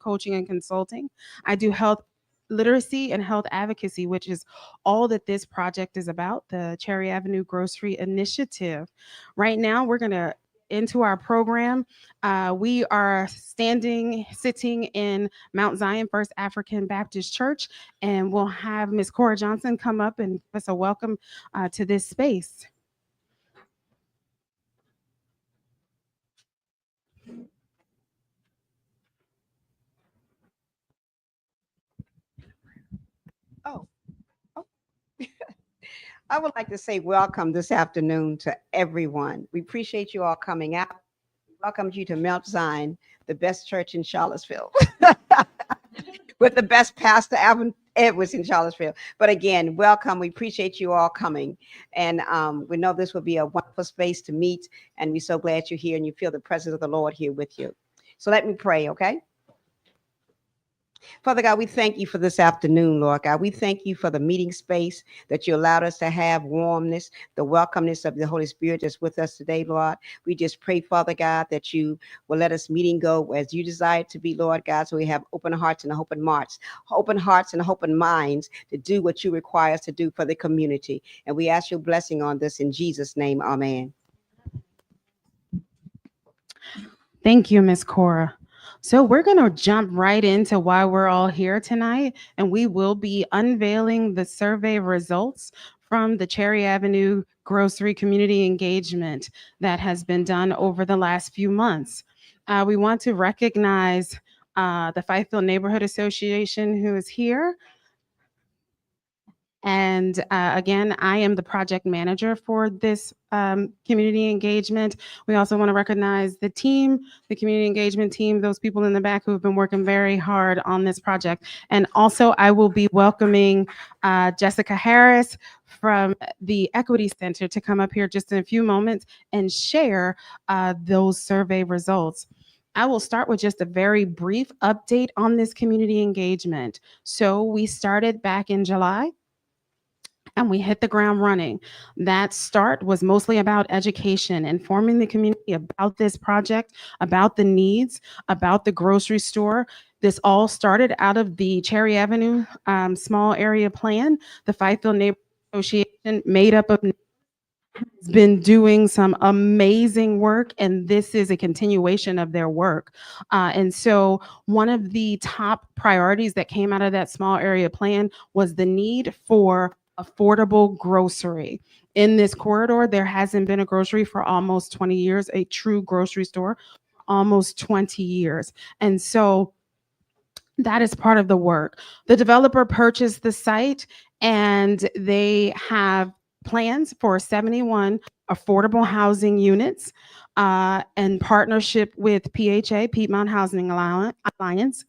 coaching and consulting. I do health literacy and health advocacy, which is all that this project is about, the Cherry Avenue Grocery Initiative. Right now, we're going to into our program. We are sitting in Mount Zion First African Baptist Church, and we'll have Miss Cora Johnson come up and give us a welcome to this space. Oh, oh. I would like to say welcome this afternoon to everyone. We appreciate you all coming out. Welcome you to Mount Zion, the best church in Charlottesville, with the best pastor, Alvin Edwards in Charlottesville. But again, welcome. We appreciate you all coming. And we know this will be a wonderful space to meet. And we're so glad you're here and you feel the presence of the Lord here with you. So let me pray, okay? Father God, we thank you for this afternoon, Lord God. We thank you for the meeting space that you allowed us to have, warmness, the welcomeness of the Holy Spirit that's with us today, Lord. We just pray, Father God, that you will let us meeting go as you desire it to be, Lord God, so we have open hearts and open hearts and open minds to do what you require us to do for the community. And we ask your blessing on this in Jesus' name, amen. Thank you, Miss Cora. So we're going to jump right into why we're all here tonight, and we will be unveiling the survey results from the Cherry Avenue Grocery Community Engagement that has been done over the last few months. We want to recognize the Fifield Neighborhood Association who is here. And again, I am the project manager for this community engagement. We also want to recognize the team, the community engagement team, those people in the back who have been working very hard on this project. And also, I will be welcoming Jessica Harris from the Equity Center to come up here just in a few moments and share those survey results. I will start with just a very brief update on this community engagement. So we started back in July and we hit the ground running. That start was mostly about education, informing the community about this project, about the needs, about the grocery store. This all started out of the Cherry Avenue small area plan. The Fifield Neighborhood Association, made up of, has been doing some amazing work, and this is a continuation of their work. And so one of the top priorities that came out of that small area plan was the need for affordable grocery. In this corridor, there hasn't been a grocery for almost 20 years, a true grocery store, almost 20 years. And so that is part of the work. The developer purchased the site and they have plans for 71 affordable housing units in partnership with PHA, Piedmont Housing Alliance.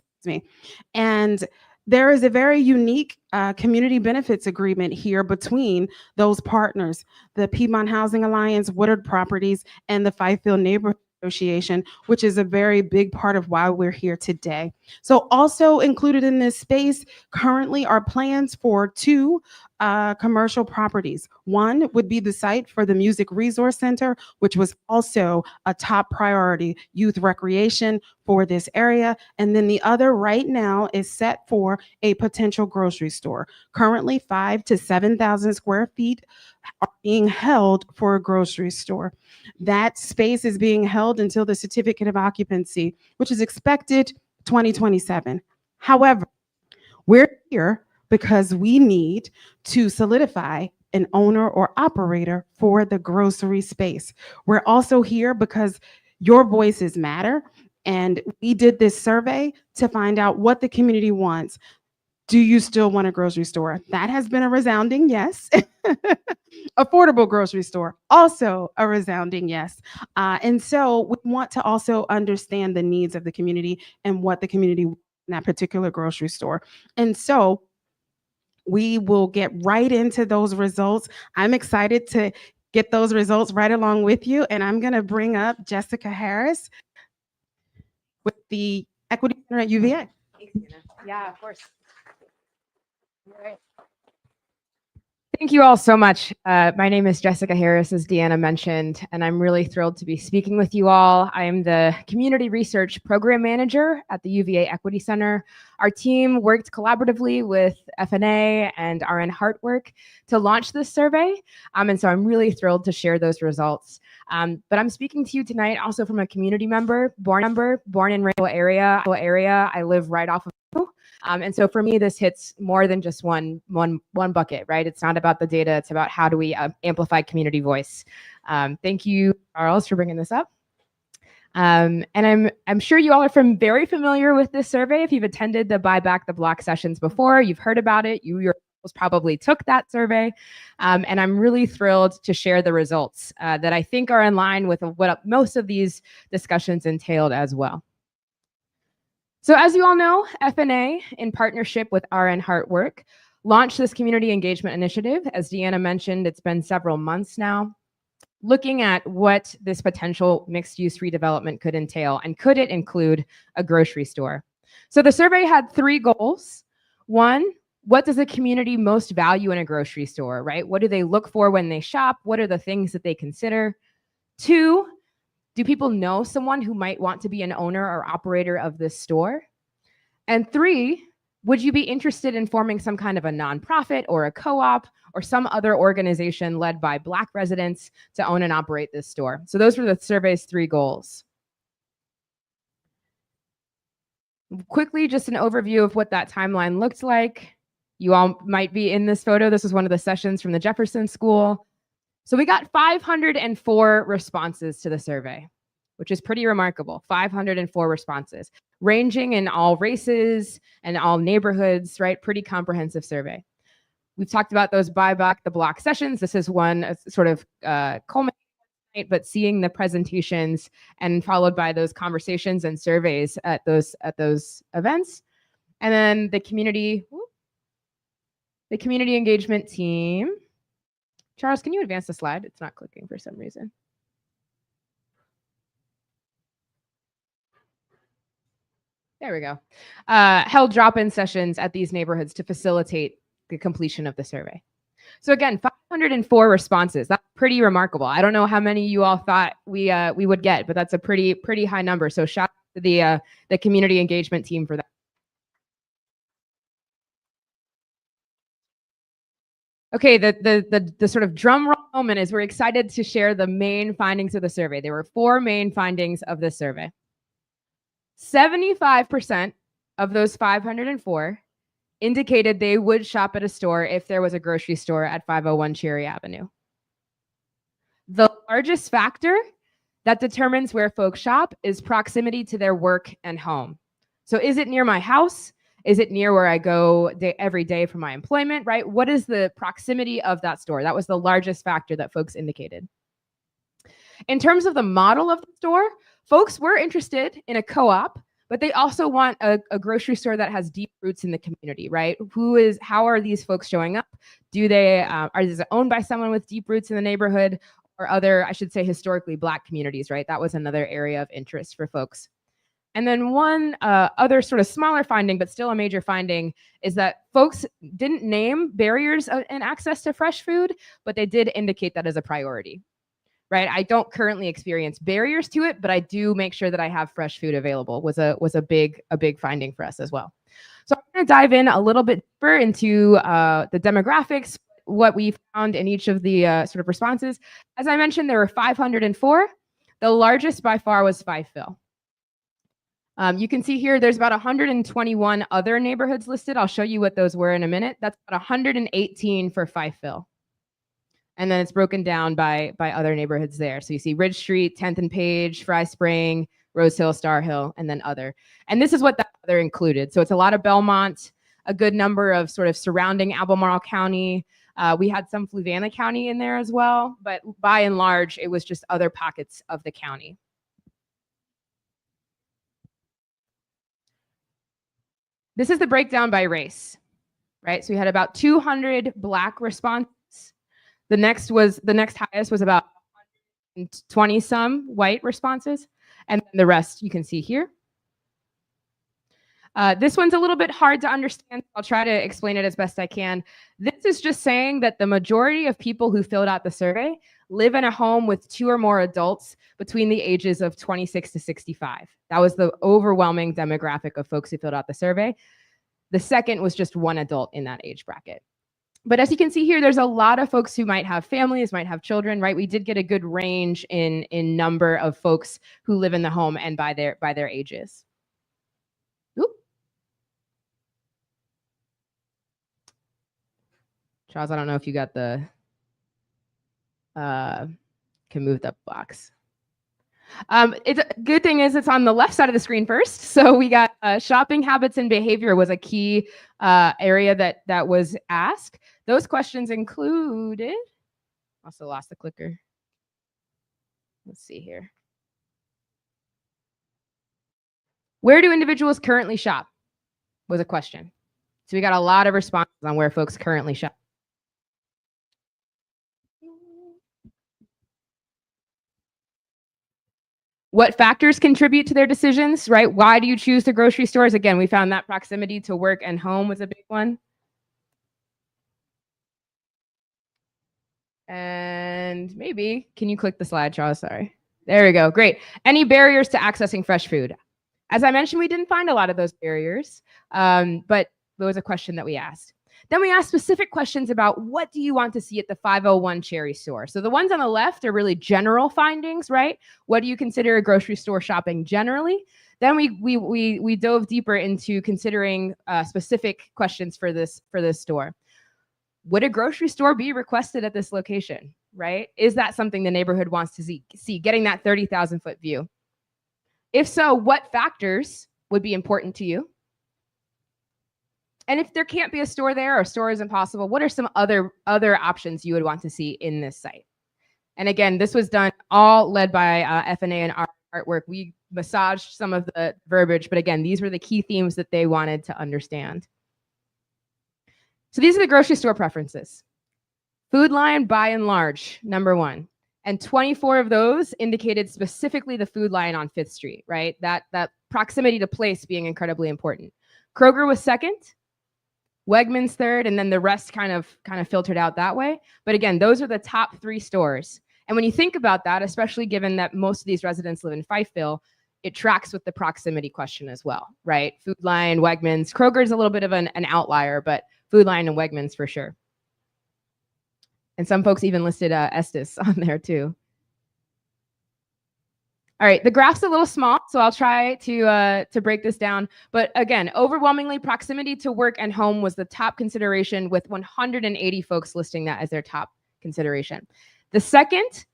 And there is a very unique community benefits agreement here between those partners, the Piedmont Housing Alliance, Woodard Properties, and the Fifield Neighborhood Association, which is a very big part of why we're here today. So also included in this space currently are plans for two commercial properties. One would be the site for the Music Resource Center, which was also a top priority, youth recreation for this area. And then the other right now is set for a potential grocery store. Currently 5,000 to 7,000 square feet are being held for a grocery store. That space is being held until the certificate of occupancy, which is expected 2027. However, we're here because we need to solidify an owner or operator for the grocery space. We're also here because your voices matter. And we did this survey to find out what the community wants. Do you still want a grocery store? That has been a resounding yes. Affordable grocery store, also a resounding yes. And so we want to also understand the needs of the community and what the community wants in that particular grocery store. And so we will get right into those results. I'm excited to get those results right along with you. And I'm going to bring up Jessica Harris with the Equity Center at UVA. Yeah, of course. Thank you all so much. My name is Jessica Harris, as Deanna mentioned, and I'm really thrilled to be speaking with you all. I am the Community Research Program Manager at the UVA Equity Center. Our team worked collaboratively with FNA and RN Heartwork to launch this survey, and so I'm really thrilled to share those results. But I'm speaking to you tonight also from a community member, born in Rainbow area. I live right off of and so for me, this hits more than just one bucket, right? It's not about the data. It's about how do we amplify community voice. Thank you, Charles, for bringing this up. And I'm sure you all are very familiar with this survey. If you've attended the Buy Back the Block sessions before, you've heard about it. You yourselves probably took that survey. And I'm really thrilled to share the results that I think are in line with what most of these discussions entailed as well. So as you all know, FNA, in partnership with RN Heartwork, launched this community engagement initiative. As Deanna mentioned, it's been several months now, looking at what this potential mixed-use redevelopment could entail, and could it include a grocery store? So the survey had 3 goals. 1, what does the community most value in a grocery store, right? What do they look for when they shop? What are the things that they consider? 2, do people know someone who might want to be an owner or operator of this store? And 3, would you be interested in forming some kind of a nonprofit or a co-op or some other organization led by Black residents to own and operate this store? So those were the survey's 3 goals. Quickly, just an overview of what that timeline looked like. You all might be in this photo. This was one of the sessions from the Jefferson School. So we got 504 responses to the survey, which is pretty remarkable. 504 responses, ranging in all races and all neighborhoods, right? Pretty comprehensive survey. We've talked about those Buy Back the Block sessions. This is one sort of culminating, but seeing the presentations and followed by those conversations and surveys at those events. And then the community engagement team. Charles, can you advance the slide? It's not clicking for some reason. There we go. Held drop-in sessions at these neighborhoods to facilitate the completion of the survey. So again, 504 responses. That's pretty remarkable. I don't know how many you all thought we would get, but that's a pretty high number. So shout out to the community engagement team for that. Okay, the sort of drum roll moment is we're excited to share the main findings of the survey. There were 4 main findings of this survey. 75% of those 504 indicated they would shop at a store if there was a grocery store at 501 Cherry Avenue. The largest factor that determines where folks shop is proximity to their work and home. So is it near my house? Is it near where I go every day for my employment, right? What is the proximity of that store? That was the largest factor that folks indicated. In terms of the model of the store, folks were interested in a co-op, but they also want a grocery store that has deep roots in the community, right? How are these folks showing up? Is it owned by someone with deep roots in the neighborhood or other, I should say, historically Black communities, right? That was another area of interest for folks. And then one other sort of smaller finding, but still a major finding, is that folks didn't name barriers in access to fresh food, but they did indicate that as a priority, right? I don't currently experience barriers to it, but I do make sure that I have fresh food available. Was a big finding for us as well. So I'm going to dive in a little bit deeper into the demographics, what we found in each of the sort of responses. As I mentioned, there were 504. The largest by far was Fifeville. You can see here, there's about 121 other neighborhoods listed. I'll show you what those were in a minute. That's about 118 for Fifeville. And then it's broken down by other neighborhoods there. So you see Ridge Street, 10th and Page, Fry Spring, Rose Hill, Star Hill, and then other. And this is what that other included. So it's a lot of Belmont, a good number of sort of surrounding Albemarle County. We had some Fluvanna County in there as well, but by and large, it was just other pockets of the county. This is the breakdown by race, right? So we had about 200 Black responses. The next highest was about 20 some white responses, and then the rest you can see here. This one's a little bit hard to understand. I'll try to explain it as best I can. This is just saying that the majority of people who filled out the survey live in a home with 2 or more adults between the ages of 26 to 65. That was the overwhelming demographic of folks who filled out the survey. The second was just 1 adult in that age bracket. But as you can see here, there's a lot of folks who might have families, might have children, right? We did get a good range in number of folks who live in the home and by their ages. Oop. Charles, I don't know if you got the can move the box. It's a good thing is it's on the left side of the screen first. So we got shopping habits and behavior was a key area that was asked. Those questions included, also lost the clicker. Let's see here. Where do individuals currently shop was a question. So we got a lot of responses on where folks currently shop. What factors contribute to their decisions, right? Why do you choose the grocery stores? Again, we found that proximity to work and home was a big one. And maybe, can you click the slide, Charles? Sorry. There we go. Great. Any barriers to accessing fresh food? As I mentioned, we didn't find a lot of those barriers, but there was a question that we asked. Then we asked specific questions about what do you want to see at the 501 Cherry store? So the ones on the left are really general findings, right? What do you consider a grocery store shopping generally? Then we dove deeper into considering specific questions for this store. Would a grocery store be requested at this location, right? Is that something the neighborhood wants to see getting that 30,000-foot view? If so, what factors would be important to you? And if there can't be a store there or a store isn't possible, what are some other options you would want to see in this site? And again, this was done all led by F&A and artwork. We massaged some of the verbiage, but again, these were the key themes that they wanted to understand. So these are the grocery store preferences. Food line, by and large, number 1. And 24 of those indicated specifically the food line on 5th Street, right? That proximity to place being incredibly important. Kroger was second, Wegmans third, and then the rest kind of filtered out that way. But again, those are the top 3 stores. And when you think about that, especially given that most of these residents live in Fifeville, it tracks with the proximity question as well, right? Food line, Wegmans, Kroger is a little bit of an outlier, but Food line and Wegmans for sure. And some folks even listed Estes on there too. All right, the graph's a little small, so I'll try to break this down. But again, overwhelmingly, proximity to work and home was the top consideration, with 180 folks listing that as their top consideration. The second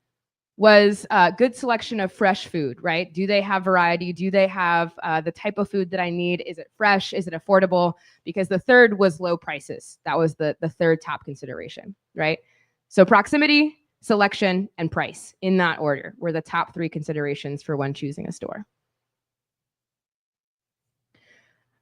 was a good selection of fresh food, right? Do they have variety? Do they have the type of food that I need? Is it fresh? Is it affordable? Because the third was low prices. That was the third top consideration, right? So proximity, selection, and price in that order were the top 3 considerations for when choosing a store.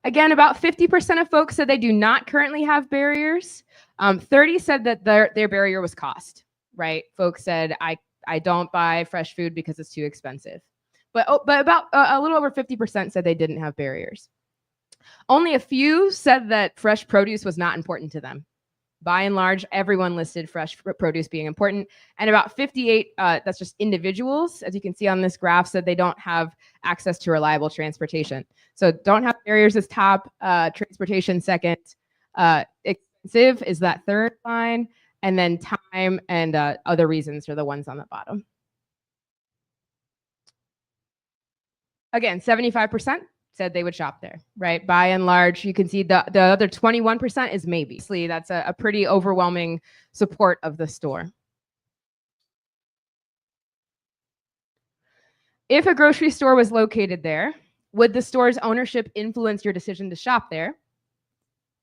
Again, about 50% of folks said they do not currently have barriers. 30 said that their barrier was cost, right? Folks said, I don't buy fresh food because it's too expensive. But about a little over 50% said they didn't have barriers. Only a few said that fresh produce was not important to them. By and large, everyone listed fresh produce being important. And about 58, that's just individuals, as you can see on this graph, said they don't have access to reliable transportation. So don't have barriers is top, transportation second, expensive is that third line, and then time and other reasons are the ones on the bottom. Again, 75% said they would shop there, right? By and large, you can see the other 21% is maybe. That's a pretty overwhelming support of the store. If a grocery store was located there, would the store's ownership influence your decision to shop there?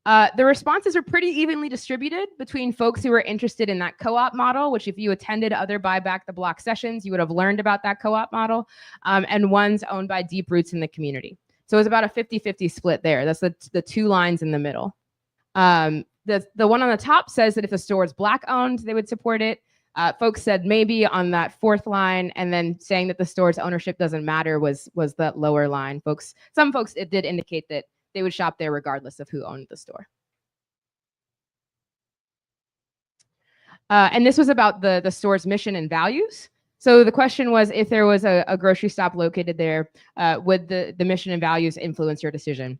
The responses are pretty evenly distributed between folks who were interested in that co-op model, which if you attended other Buy Back the Block sessions, you would have learned about that co-op model, and ones owned by deep roots in the community. So it was about a 50-50 split there. That's the 2 lines in the middle. The one on the top says that if the store is Black owned, they would support it. Folks said maybe on that 4th line, and then saying that the store's ownership doesn't matter was that lower line. Some folks, it did indicate that they would shop there regardless of who owned the store. And this was about the store's mission and values. So the question was, if there was a grocery stop located there, would the mission and values influence your decision?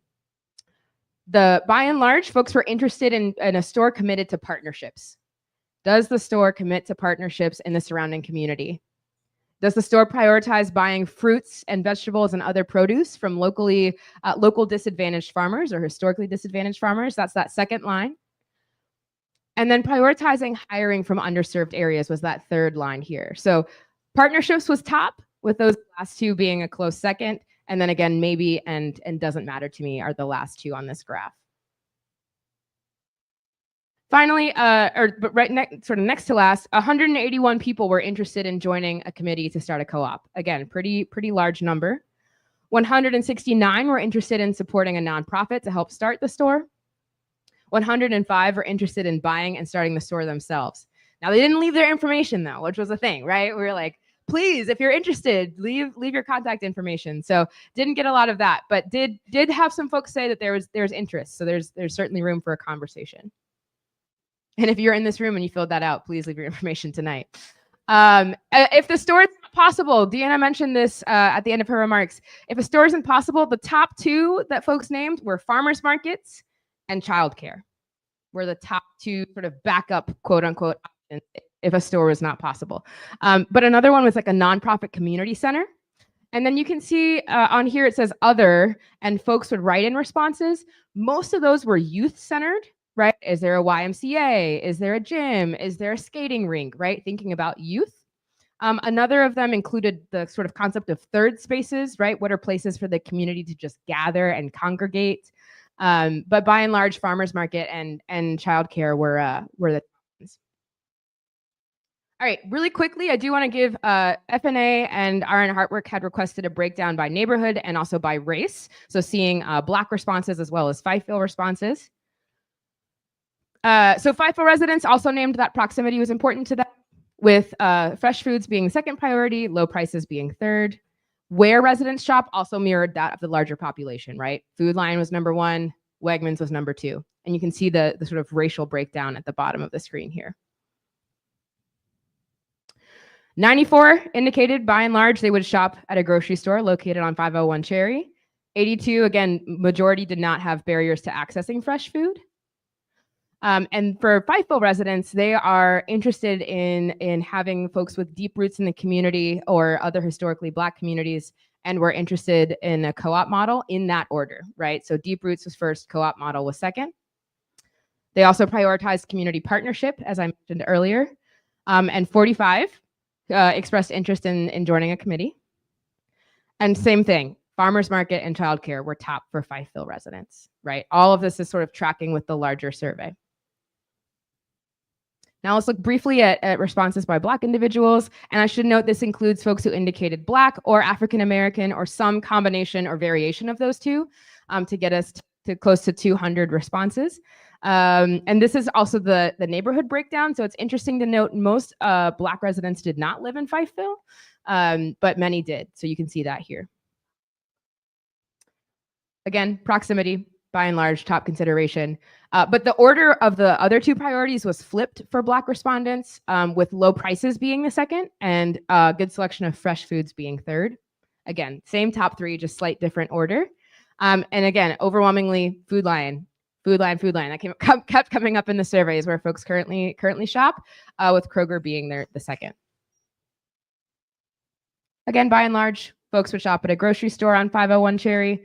By and large, folks were interested in a store committed to partnerships. Does the store commit to partnerships in the surrounding community? Does the store prioritize buying fruits and vegetables and other produce from local disadvantaged farmers or historically disadvantaged farmers? That's that second line. And then prioritizing hiring from underserved areas was that third line here. So partnerships was top, with those last two being a close second. And then again, maybe and doesn't matter to me are the last two on this graph. Finally, sort of next to last, 181 people were interested in joining a committee to start a co-op. Again, pretty large number. 169 were interested in supporting a nonprofit to help start the store. 105 were interested in buying and starting the store themselves. Now, they didn't leave their information though, which was a thing, right? We were like, please, if you're interested, leave your contact information. So didn't get a lot of that, but did have some folks say that there's interest. So there's certainly room for a conversation. And if you're in this room and you filled that out, please leave your information tonight. If the store is not possible, Deanna mentioned this at the end of her remarks. If a store isn't possible, the top two that folks named were farmers markets and childcare. Were the top two sort of backup, quote unquote, options if a store was not possible. But another one was like a nonprofit community center. And then you can see on here it says other, and folks would write in responses. Most of those were youth centered. Right? Is there a YMCA? Is there a gym? Is there a skating rink? Right? Thinking about youth. Another of them included the sort of concept of third spaces, right? What are places for the community to just gather and congregate? But by and large, farmers market and childcare were the ones. All right, really quickly, I do want to give FNA and RN Heartwork had requested a breakdown by neighborhood and also by race. So seeing Black responses as well as Fifeville responses. So Fifeville residents also named that proximity was important to them, with fresh foods being the second priority, low prices being third. Where residents shop also mirrored that of the larger population, right? Food Lion was number one, Wegmans was number two. And you can see the sort of racial breakdown at the bottom of the screen here. 94 indicated by and large they would shop at a grocery store located on 501 Cherry. 82, again, majority did not have barriers to accessing fresh food. And for Fifeville residents, they are interested in having folks with deep roots in the community or other historically Black communities, and we're interested in a co-op model in that order, right? So deep roots was first, co-op model was second. They also prioritized community partnership, as I mentioned earlier. And 45 expressed interest in joining a committee. And same thing, farmers market and childcare were top for Fifeville residents, right? All of this is sort of tracking with the larger survey. Now let's look briefly at responses by Black individuals. And I should note this includes folks who indicated Black or African American or some combination or variation of those two to get us to close to 200 responses. And this is also the neighborhood breakdown. So it's interesting to note most Black residents did not live in Fifeville, but many did. So you can see that here. Again, proximity, by and large, top consideration. But the order of the other two priorities was flipped for Black respondents, with low prices being the second and a good selection of fresh foods being third. Again, same top three, just slight different order. And again, overwhelmingly, Food Lion. That kept coming up in the surveys where folks currently shop, with Kroger being the second. Again, by and large, folks would shop at a grocery store on 501 Cherry.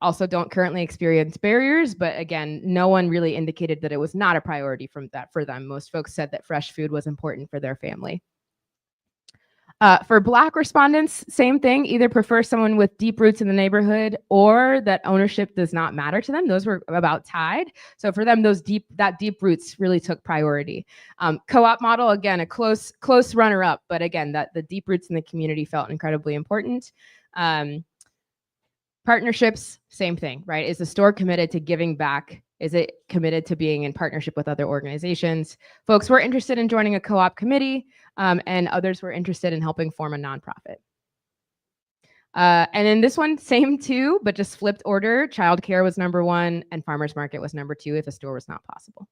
Also don't currently experience barriers, but again, no one really indicated that it was not a priority for them. Most folks said that fresh food was important for their family. For Black respondents, same thing, either prefer someone with deep roots in the neighborhood or that ownership does not matter to them. Those were about tied. So for them, that deep roots really took priority. Co-op model, again, a close runner-up, but again, that the deep roots in the community felt incredibly important. Partnerships, same thing, right? Is the store committed to giving back? Is it committed to being in partnership with other organizations? Folks were interested in joining a co-op committee, and others were interested in helping form a nonprofit. And in this one, same two, but just flipped order. Childcare was number one and farmers market was number two if a store was not possible.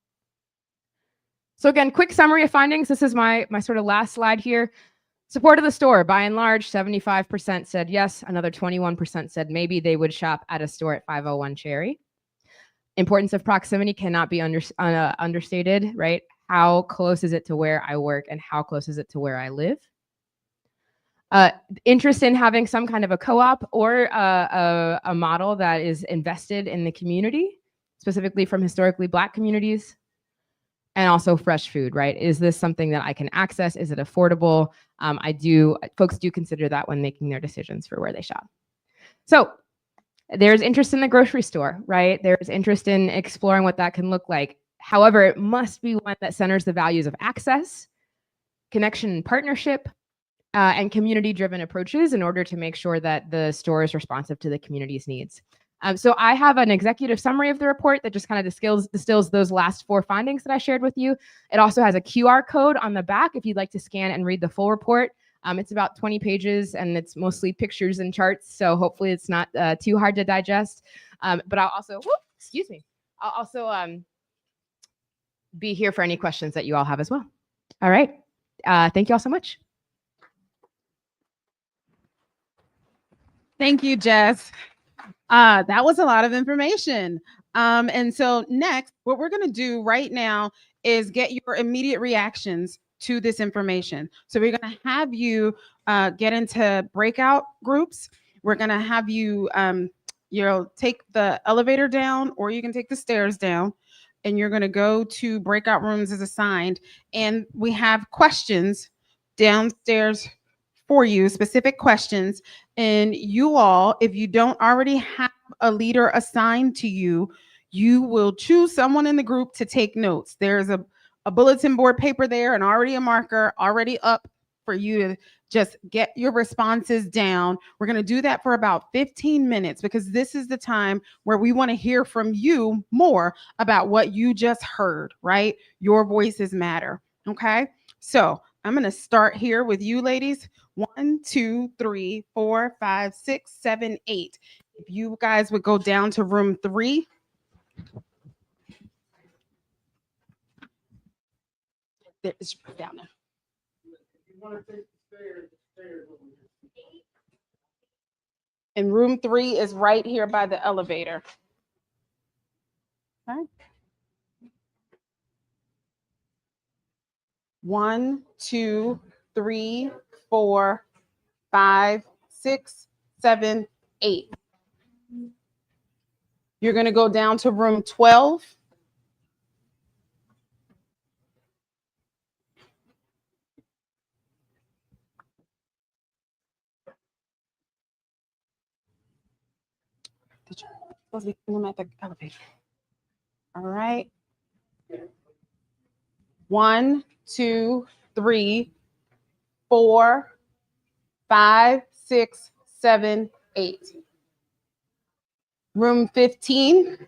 So again, quick summary of findings. This is my sort of last slide here. Support of the store, by and large, 75% said yes. Another 21% said maybe they would shop at a store at 501 Cherry. Importance of proximity cannot be understated, right? How close is it to where I work and how close is it to where I live? Interest in having some kind of a co-op or a model that is invested in the community, specifically from historically Black communities, and also fresh food, right? Is this something that I can access? Is it affordable? Folks do consider that when making their decisions for where they shop. So there's interest in the grocery store, right? There's interest in exploring what that can look like. However, it must be one that centers the values of access, connection and partnership, and community-driven approaches in order to make sure that the store is responsive to the community's needs. So I have an executive summary of the report that just kind of distills those last 4 findings that I shared with you. It also has a QR code on the back if you'd like to scan and read the full report. It's about 20 pages and it's mostly pictures and charts, so hopefully it's not too hard to digest. But I'll also, I'll also be here for any questions that you all have as well. All right, thank you all so much. Thank you, Jess. That was a lot of information. And so next, what we're going to do right now is get your immediate reactions to this information. So we're going to have you get into breakout groups. We're going to have you, take the elevator down, or you can take the stairs down, and you're going to go to breakout rooms as assigned. And we have questions downstairs for you, specific questions. And you all, if you don't already have a leader assigned to you, you will choose someone in the group to take notes. There's a bulletin board paper there and already a marker already up for you to just get your responses down. We're going to do that for about 15 minutes because this is the time where we want to hear from you more about what you just heard, right? Your voices matter. Okay. So I'm going to start here with you ladies. 1, 2, 3, 4, 5, 6, 7, 8. If you guys would go down to room 3. It's down there. And room 3 is right here by the elevator. Okay. 1, 2, 3, 4, 5, 6, 7, 8. You're going to go down to room 12. You're supposed to be putting them at the elevator. All right. 1, 2, 3, 4, 5, 6, 7, 8. Room 15.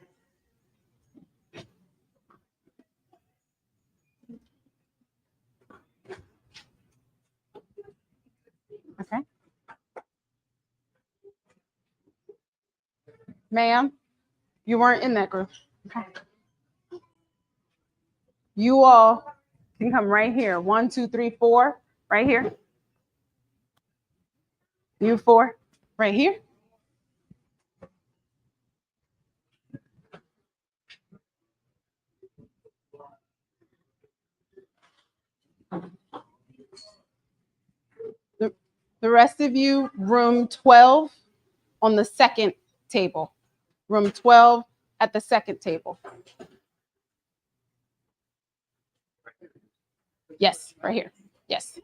Okay. Ma'am, you weren't in that group. Okay. You all can come right here. 1, 2, 3, 4, right here. You 4, right here. The rest of you, room 12 on the second table. Room 12 at the second table. Yes, right here. Yes.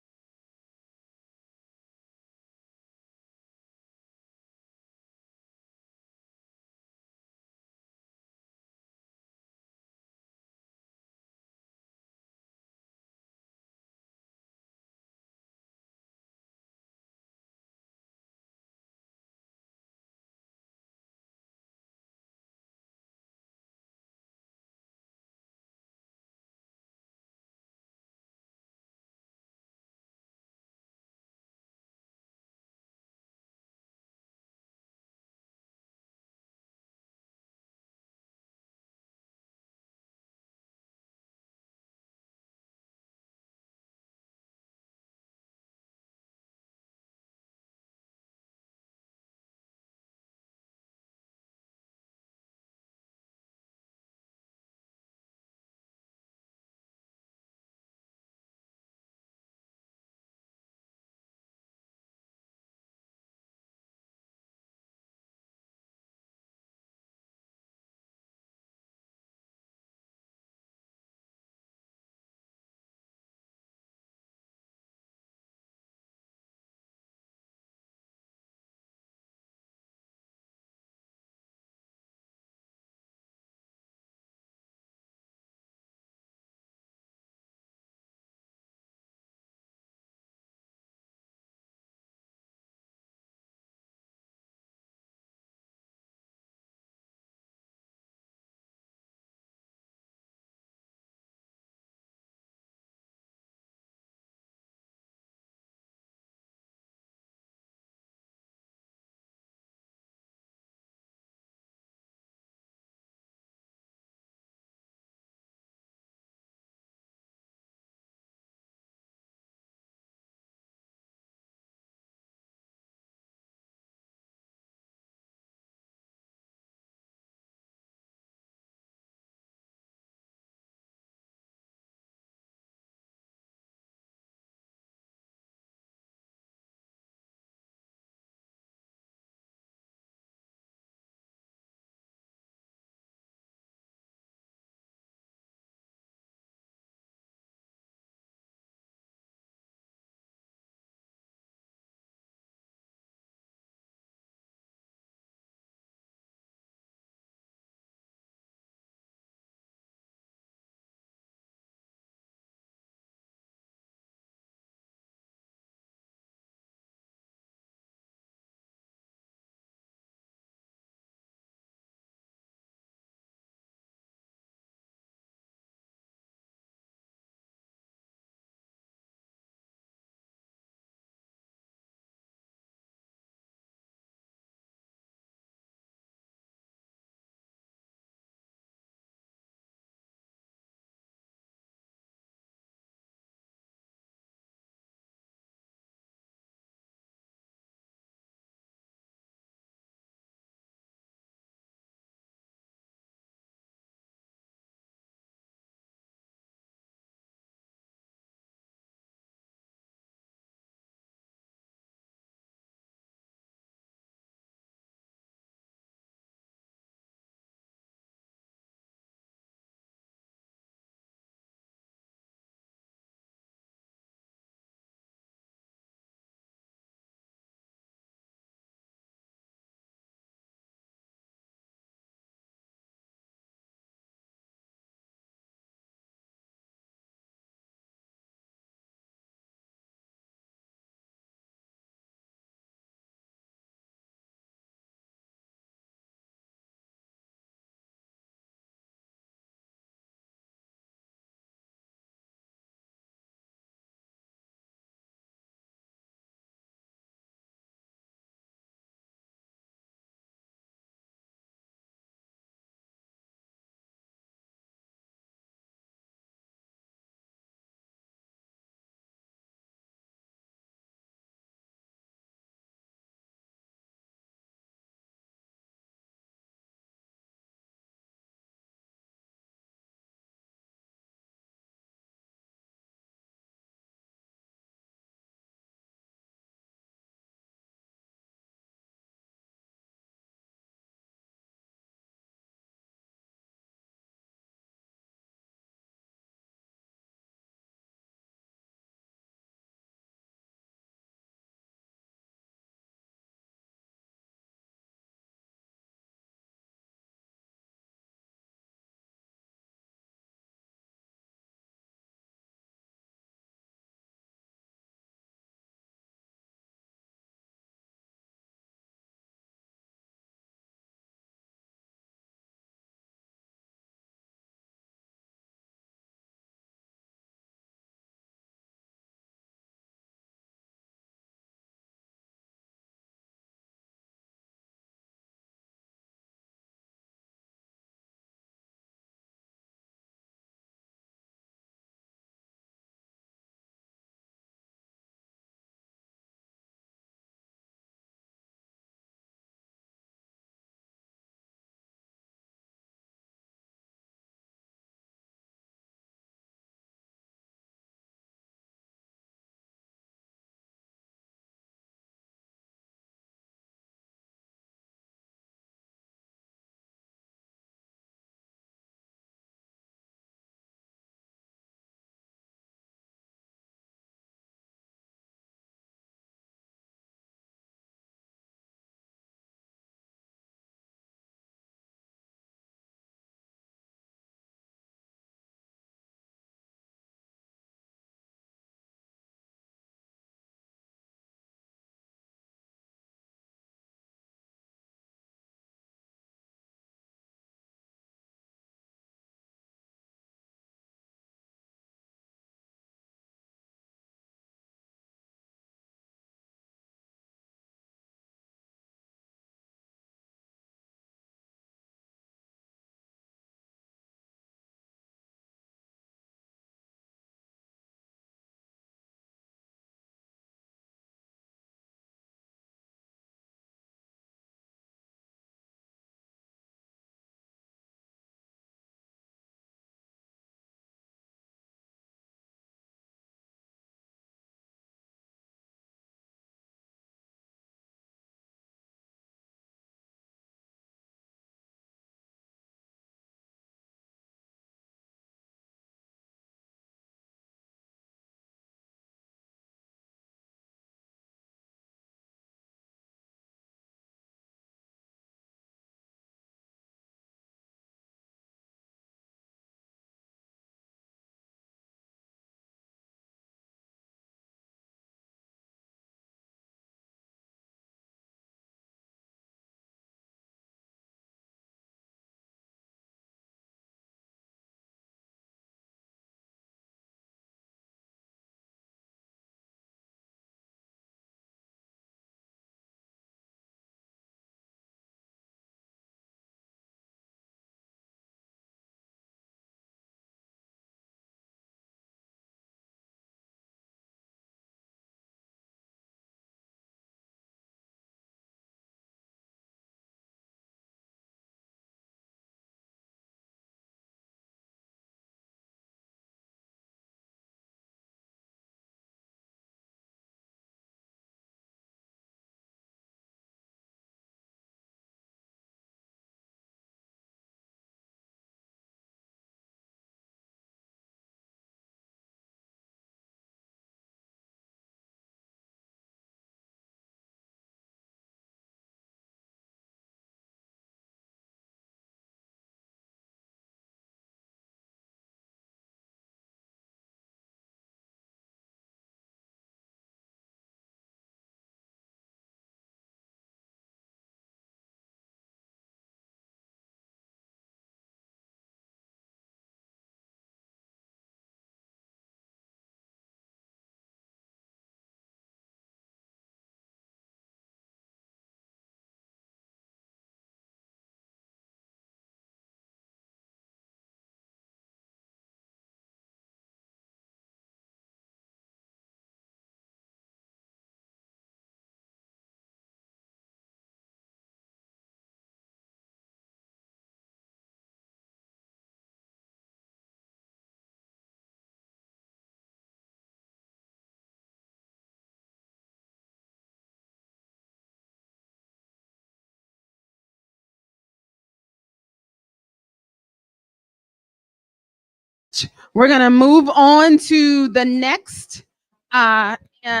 We're going to move on to the next. And yeah,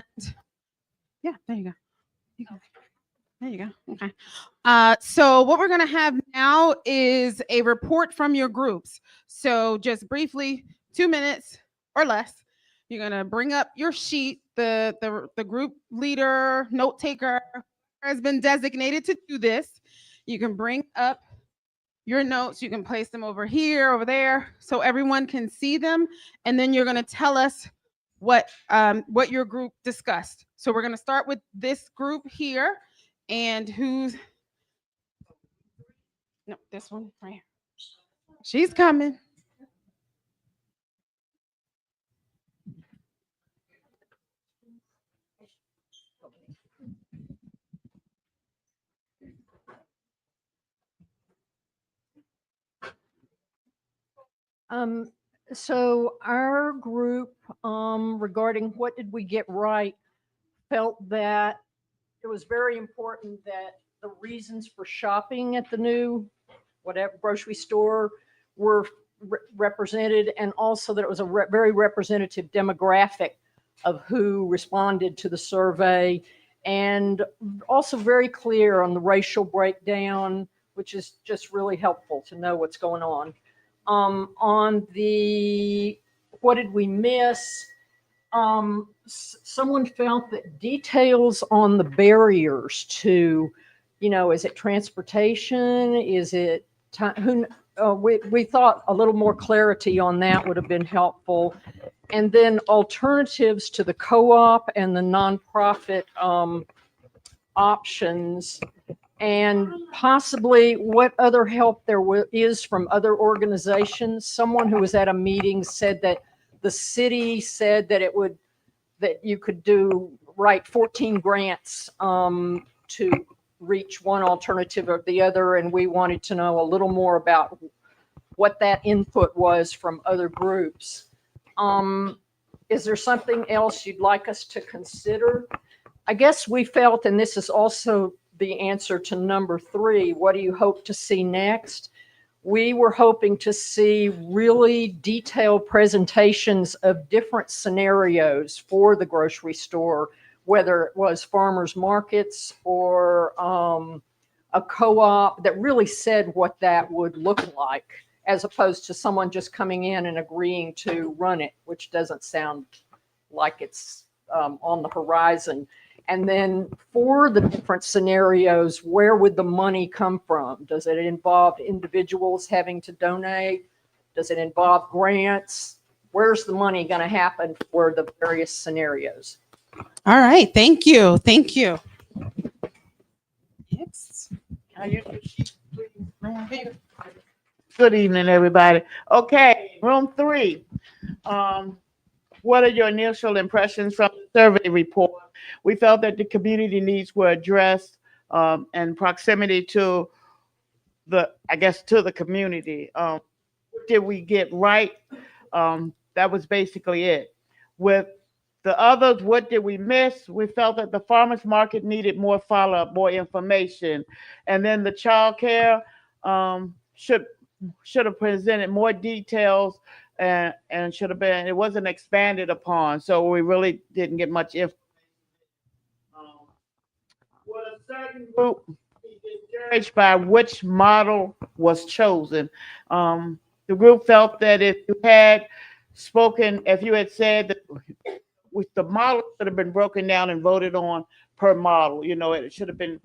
there you go. There you go. Okay. So what we're going to have now is a report from your groups. So just briefly, 2 minutes or less. You're going to bring up your sheet. The group leader, note taker has been designated to do this. You can bring up your notes. You can place them over here, over there, so everyone can see them. And then you're going to tell us what your group discussed. So we're going to start with this group here. And who's, no, this one right here. She's coming. So our group, regarding what did we get right, felt that it was very important that the reasons for shopping at the new whatever grocery store were represented, and also that it was a very representative demographic of who responded to the survey, and also very clear on the racial breakdown, which is just really helpful to know what's going on. On the what did we miss? Someone felt that details on the barriers to, is it transportation? Is it time? We thought a little more clarity on that would have been helpful. And then alternatives to the co-op and the nonprofit options, and possibly what other help there is from other organizations. Someone who was at a meeting said that the city said that that you could write 14 grants to reach one alternative or the other, and we wanted to know a little more about what that input was from other groups. Is there something else you'd like us to consider? I guess we felt, and this is also the answer to number 3, what do you hope to see next? We were hoping to see really detailed presentations of different scenarios for the grocery store, whether it was farmers markets or a co-op, that really said what that would look like, as opposed to someone just coming in and agreeing to run it, which doesn't sound like it's on the horizon. And then for the different scenarios, where would the money come from? Does it involve individuals having to donate? Does it involve grants? Where's the money going to happen for the various scenarios? All right. Thank you. Thank you. Next. Good evening, everybody. Okay, room 3. What are your initial impressions from the survey report? We felt that the community needs were addressed, and proximity to the community. What did we get right? That was basically it. With the others, what did we miss? We felt that the farmers market needed more follow-up, more information. And then the child care should have presented more details, and should have been, it wasn't expanded upon. So we really didn't get much information. With a certain group discouraged by which model was chosen. The group felt that if you had said that the model should have been broken down and voted on per model, it should have been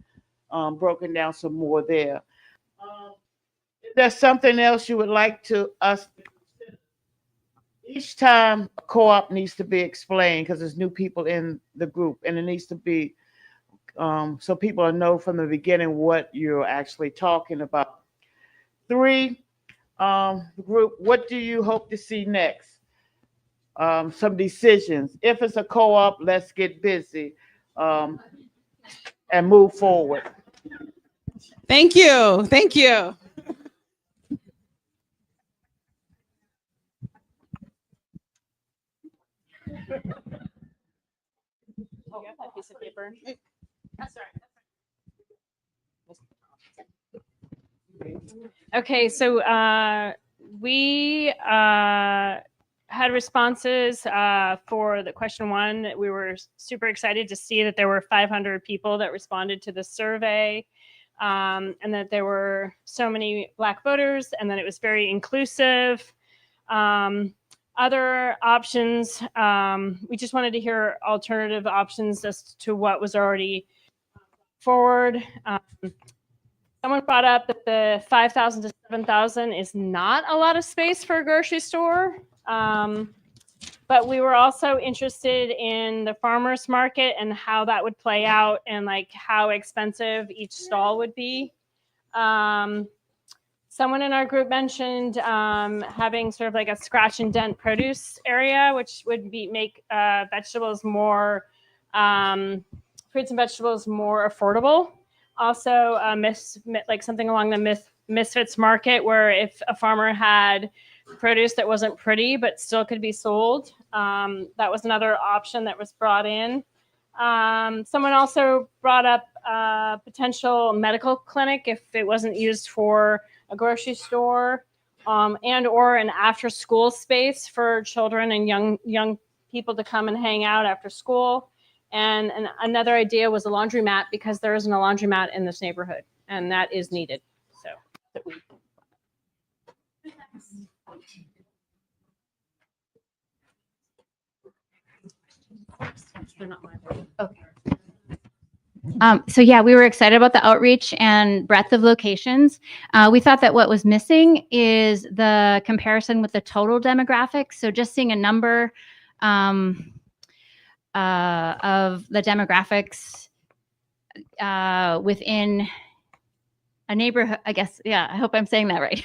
broken down some more there. Is there something else you would like us to consider? Each time a co-op needs to be explained, because there's new people in the group, and it needs to be so people know from the beginning what you're actually talking about. 3, the group, what do you hope to see next? Some decisions. If it's a co-op, let's get busy and move forward. Thank you. Thank you. Oh, that piece of paper. That's all right. Okay, so we had responses for the question one. We were super excited to see that there were 500 people that responded to the survey, and that there were so many Black voters, and that it was very inclusive. Other options, we just wanted to hear alternative options as to what was already forward. Someone brought up that the 5,000 to 7,000 is not a lot of space for a grocery store. But we were also interested in the farmers market and how that would play out, and like how expensive each stall would be. Someone in our group mentioned having sort of like a scratch and dent produce area, which would make vegetables more, fruits and vegetables more affordable. Also, like something along the Misfits market, where if a farmer had produce that wasn't pretty but still could be sold, that was another option that was brought in. Someone also brought up a potential medical clinic if it wasn't used for a grocery store, and or an after school space for children and young people to come and hang out after school. And another idea was a laundromat, because there isn't a laundromat in this neighborhood, and that is needed. So. So yeah, we were excited about the outreach and breadth of locations. We thought that what was missing is the comparison with the total demographics. So just seeing a number of the demographics within a neighborhood, I guess. Yeah, I hope I'm saying that right.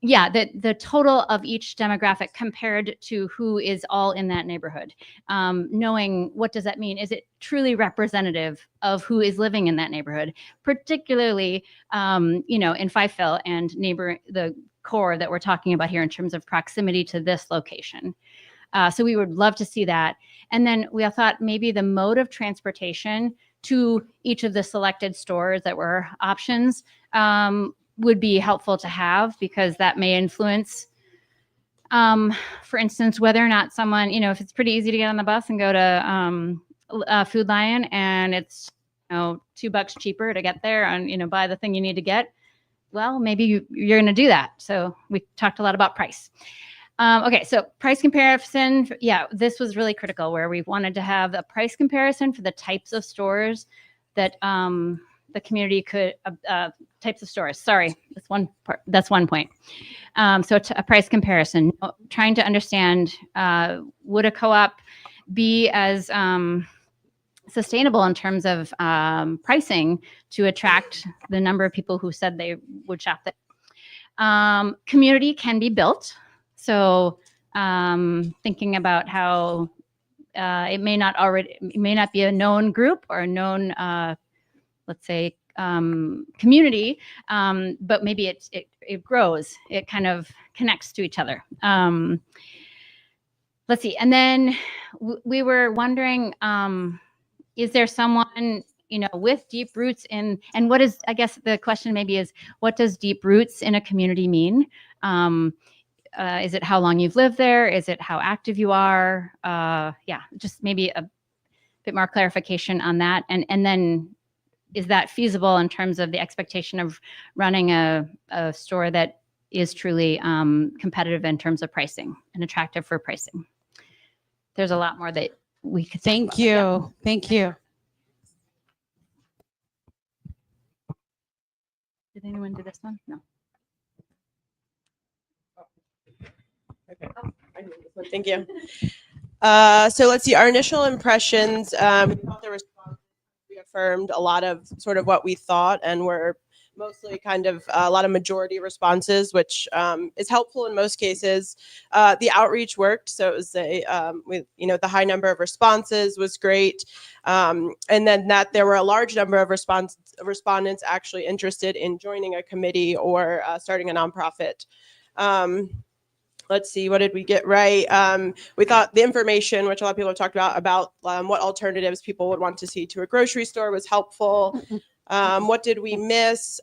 Yeah, the total of each demographic compared to who is all in that neighborhood. Knowing what does that mean? Is it truly representative of who is living in that neighborhood, particularly, in Fifeville and the core that we're talking about here in terms of proximity to this location. So we would love to see that. And then we thought maybe the mode of transportation to each of the selected stores that were options would be helpful to have, because that may influence, for instance, whether or not someone, if it's pretty easy to get on the bus and go to Food Lion, and it's $2 cheaper to get there and buy the thing you need to get, well, maybe you're going to do that. So we talked a lot about price. Okay, so price comparison. Yeah, this was really critical, where we wanted to have a price comparison for the types of stores that the community could, types of stores. Sorry, that's one part. That's one point. So a price comparison, trying to understand, would a co-op be as sustainable in terms of pricing to attract the number of people who said they would shop there. Community can be built. So thinking about how it may not be a known group or a known, let's say, community, but maybe it grows. It kind of connects to each other. Let's see. And then we were wondering, is there someone, with deep roots and what is, I guess the question maybe is, what does deep roots in a community mean? Is it how long you've lived there? Is it how active you are? Yeah, just maybe a bit more clarification on that. And then is that feasible in terms of the expectation of running a store that is truly competitive in terms of pricing and attractive for pricing? There's a lot more that we could Thank you. Yeah. Thank you. Did anyone do this one? No. Okay. Thank you. So let's see, our initial impressions, we thought the response reaffirmed a lot of sort of what we thought, and were mostly kind of a lot of majority responses, which is helpful in most cases. The outreach worked, so it was the high number of responses was great, and then that there were a large number of respondents actually interested in joining a committee or starting a nonprofit. Let's see, what did we get right? We thought the information, which a lot of people have talked about what alternatives people would want to see to a grocery store, was helpful. What did we miss?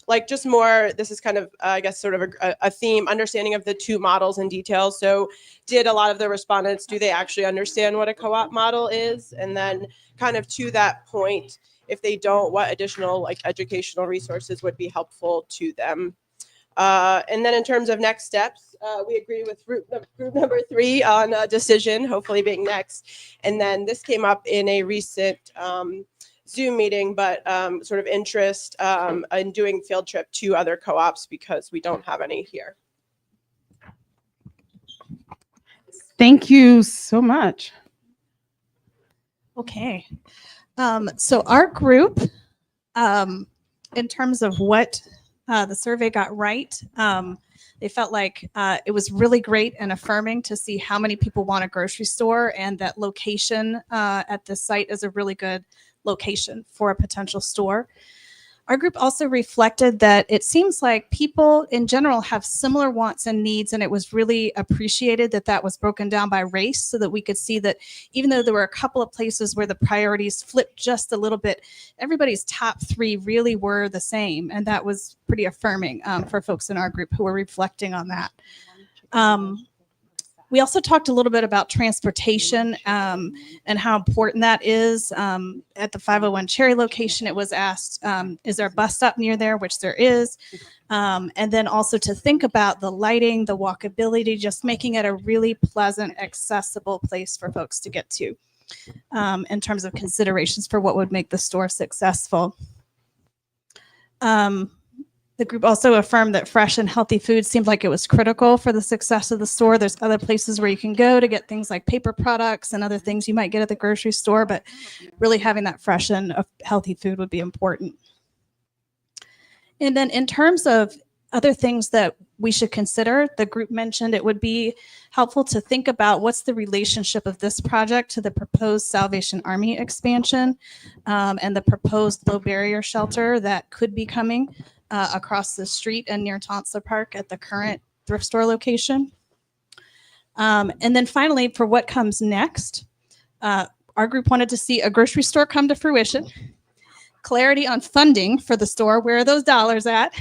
Like just more, this is kind of, I guess, sort of a theme, understanding of the two models in detail. So did a lot of the respondents, do they actually understand what a co-op model is? And then kind of to that point, if they don't, what additional like educational resources would be helpful to them? And then in terms of next steps, we agree with group number 3 on a decision, hopefully being next. And then this came up in a recent Zoom meeting, but sort of interest in doing field trip to other co-ops because we don't have any here. Thank you so much. Okay. So our group, in terms of what the survey got right, they felt like it was really great and affirming to see how many people want a grocery store, and that location at this site is a really good location for a potential store. Our group also reflected that it seems like people in general have similar wants and needs, and it was really appreciated that that was broken down by race so that we could see that even though there were a couple of places where the priorities flipped just a little bit, everybody's top 3 really were the same, and that was pretty affirming for folks in our group who were reflecting on that. We also talked a little bit about transportation and how important that is. At the 501 Cherry location, it was asked, is there a bus stop near there? Which there is. And then also to think about the lighting, the walkability, just making it a really pleasant, accessible place for folks to get to in terms of considerations for what would make the store successful. The group also affirmed that fresh and healthy food seemed like it was critical for the success of the store. There's other places where you can go to get things like paper products and other things you might get at the grocery store, but really having that fresh and healthy food would be important. And then in terms of other things that we should consider, the group mentioned it would be helpful to think about what's the relationship of this project to the proposed Salvation Army expansion and the proposed low barrier shelter that could be coming across the street and near Tonsler Park at the current thrift store location. And then finally, for what comes next, our group wanted to see a grocery store come to fruition, clarity on funding for the store, where are those dollars at?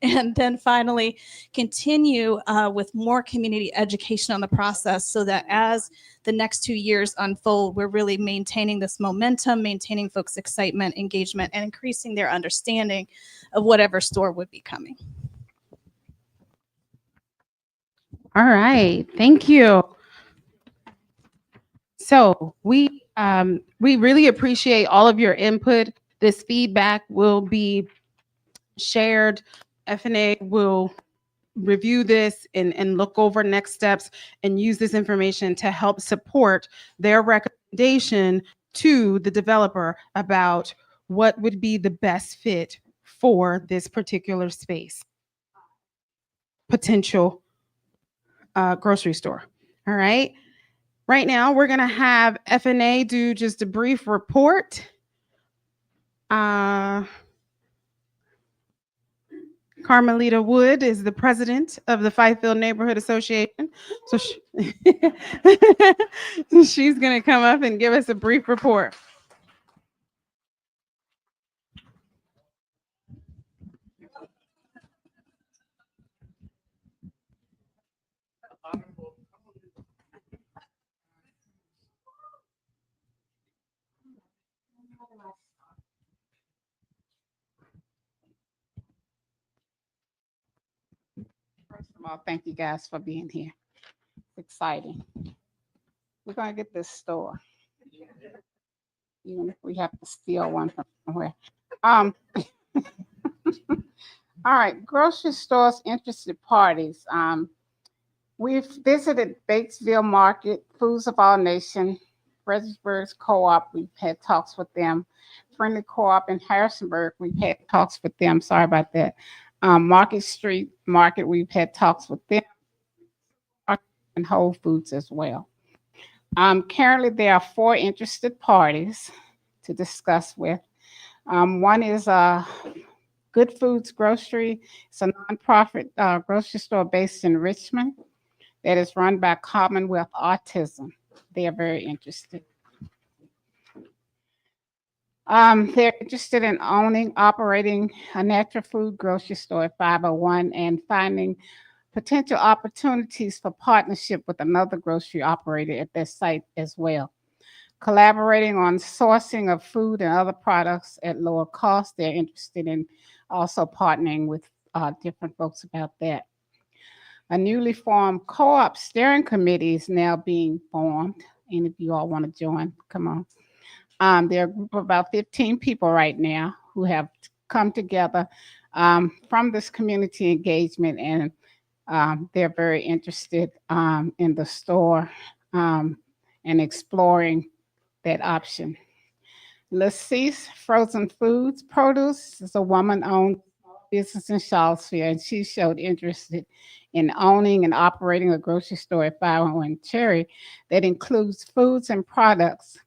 And then finally, continue with more community education on the process so that as the next 2 years unfold, we're really maintaining this momentum, maintaining folks' excitement, engagement, and increasing their understanding of whatever store would be coming. All right, thank you. So we really appreciate all of your input. This feedback will be shared. F&A will review this and look over next steps and use this information to help support their recommendation to the developer about what would be the best fit for this particular space. Potential grocery store. All right. Right now, we're going to have F&A do just a brief report. Carmelita Wood is the president of the Fifield Neighborhood Association. So she's going to come up and give us a brief report. First of all, thank you guys for being here. It's exciting. We're going to get this store, even if we have to steal one from somewhere. All right, grocery stores, interested parties. We've visited Batesville Market, Foods of All Nation, Fredericksburg's Co-op. We've had talks with them. Friendly Co-op in Harrisonburg, we've had talks with them. Sorry about that. Market Street Market, we've had talks with them, and Whole Foods as well. Currently, there are 4 interested parties to discuss with. One is Good Foods Grocery. It's a nonprofit grocery store based in Richmond that is run by Commonwealth Autism. They are very interested. They're interested in owning, operating a natural food grocery store at 501 and finding potential opportunities for partnership with another grocery operator at their site as well. Collaborating on sourcing of food and other products at lower cost. They're interested in also partnering with different folks about that. A newly formed co-op steering committee is now being formed. Any of you all want to join? Come on. There are a group of about 15 people right now who have come together from this community engagement, and they're very interested in the store and exploring that option. Lacease Frozen Foods Produce is a woman-owned business in Charlottesville, and she showed interest in owning and operating a grocery store at 501 Cherry that includes foods and products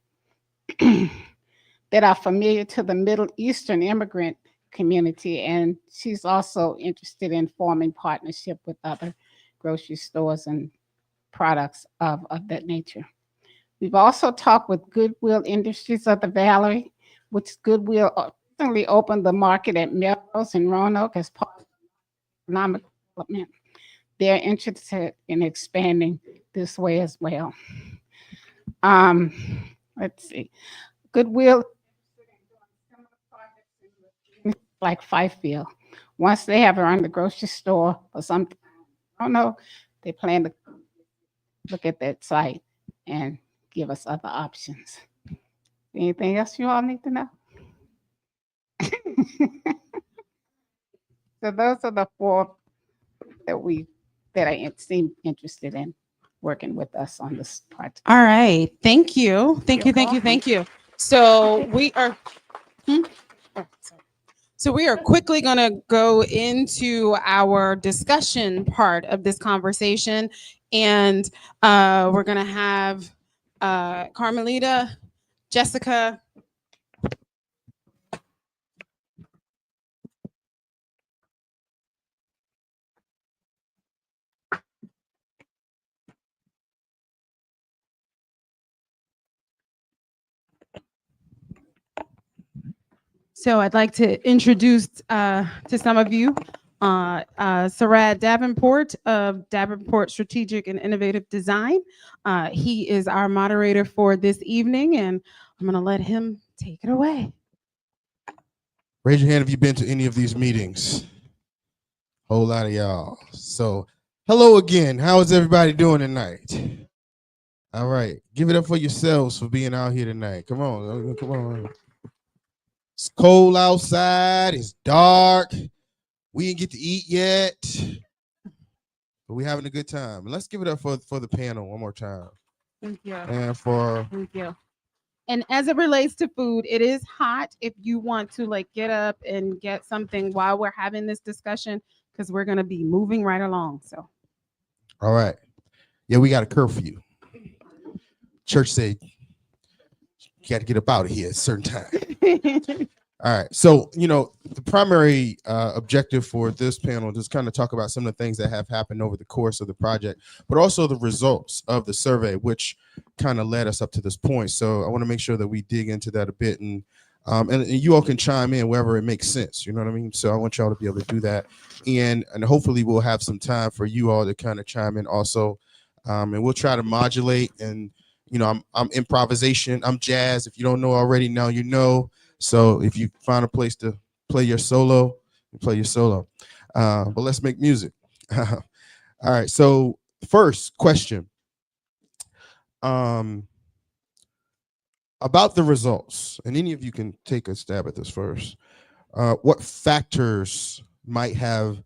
that are familiar to the Middle Eastern immigrant community, and she's also interested in forming partnership with other grocery stores and products of that nature. We've also talked with Goodwill Industries of the Valley, which Goodwill recently opened the market at Melrose and Roanoke as part of economic development. They're interested in expanding this way as well. Let's see. Goodwill, like Fifeville. Once they have run the grocery store or something, I don't know, they plan to look at that site and give us other options. Anything else you all need to know? So those are the four that I seem interested in working with us on this project. All right. Thank you. Thank you. You're Thank you. welcome. Thank you. So we are. So we are quickly going to go into our discussion part of this conversation, and we're going to have Carmelita, Jessica. So I'd like to introduce to some of you Sarad Davenport of Davenport Strategic and Innovative Design. He is our moderator for this evening, and I'm going to let him take it away. Raise your hand if you've been to any of these meetings. Whole lot of y'all. So hello again. How is everybody doing tonight? All right. Give it up for yourselves for being out here tonight. Come on. Come on. It's cold outside. It's dark. We didn't get to eat yet. But we're having a good time. And let's give it up for the panel one more time. Thank you. And for Thank you. And as it relates to food, it is hot if you want to like get up and get something while we're having this discussion, because we're going to be moving right along. So. all right. Yeah, we got a curfew. Church said you got to get up out of here at a certain time. All right. So, the primary objective for this panel is kind of talk about some of the things that have happened over the course of the project, but also the results of the survey, which kind of led us up to this point. So I want to make sure that we dig into that a bit, and you all can chime in wherever it makes sense. You know what I mean? So I want y'all to be able to do that. And hopefully we'll have some time for you all to kind of chime in also. And we'll try to modulate, and, I'm improvisation. I'm jazz. If you don't know already, now you know. So if you find a place to play your solo, play your solo. But let's make music. All right. So first question about the results, and any of you can take a stab at this first. What factors might have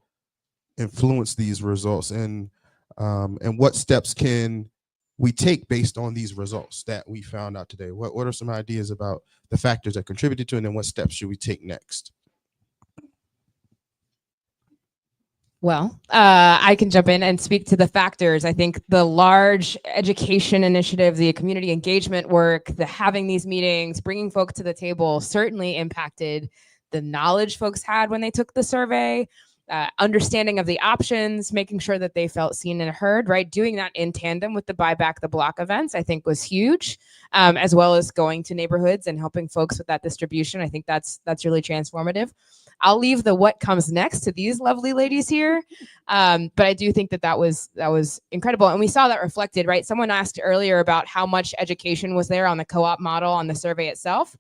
influenced these results, and what steps can we take based on these results that we found out today? What are some ideas about the factors that contributed to it, and then what steps should we take next? Well, I can jump in and speak to the factors. I think the large education initiative, the community engagement work, the having these meetings, bringing folks to the table certainly impacted the knowledge folks had when they took the survey. understanding of the options, making sure that they felt seen and heard, right? Doing that in tandem with the Buy Back the Block events, I think was huge, as well as going to neighborhoods and helping folks with that distribution. I think that's really transformative. I'll leave the what comes next to these lovely ladies here. But I do think that was incredible. And we saw that reflected, right? Someone asked earlier about how much education was there on the co-op model on the survey itself.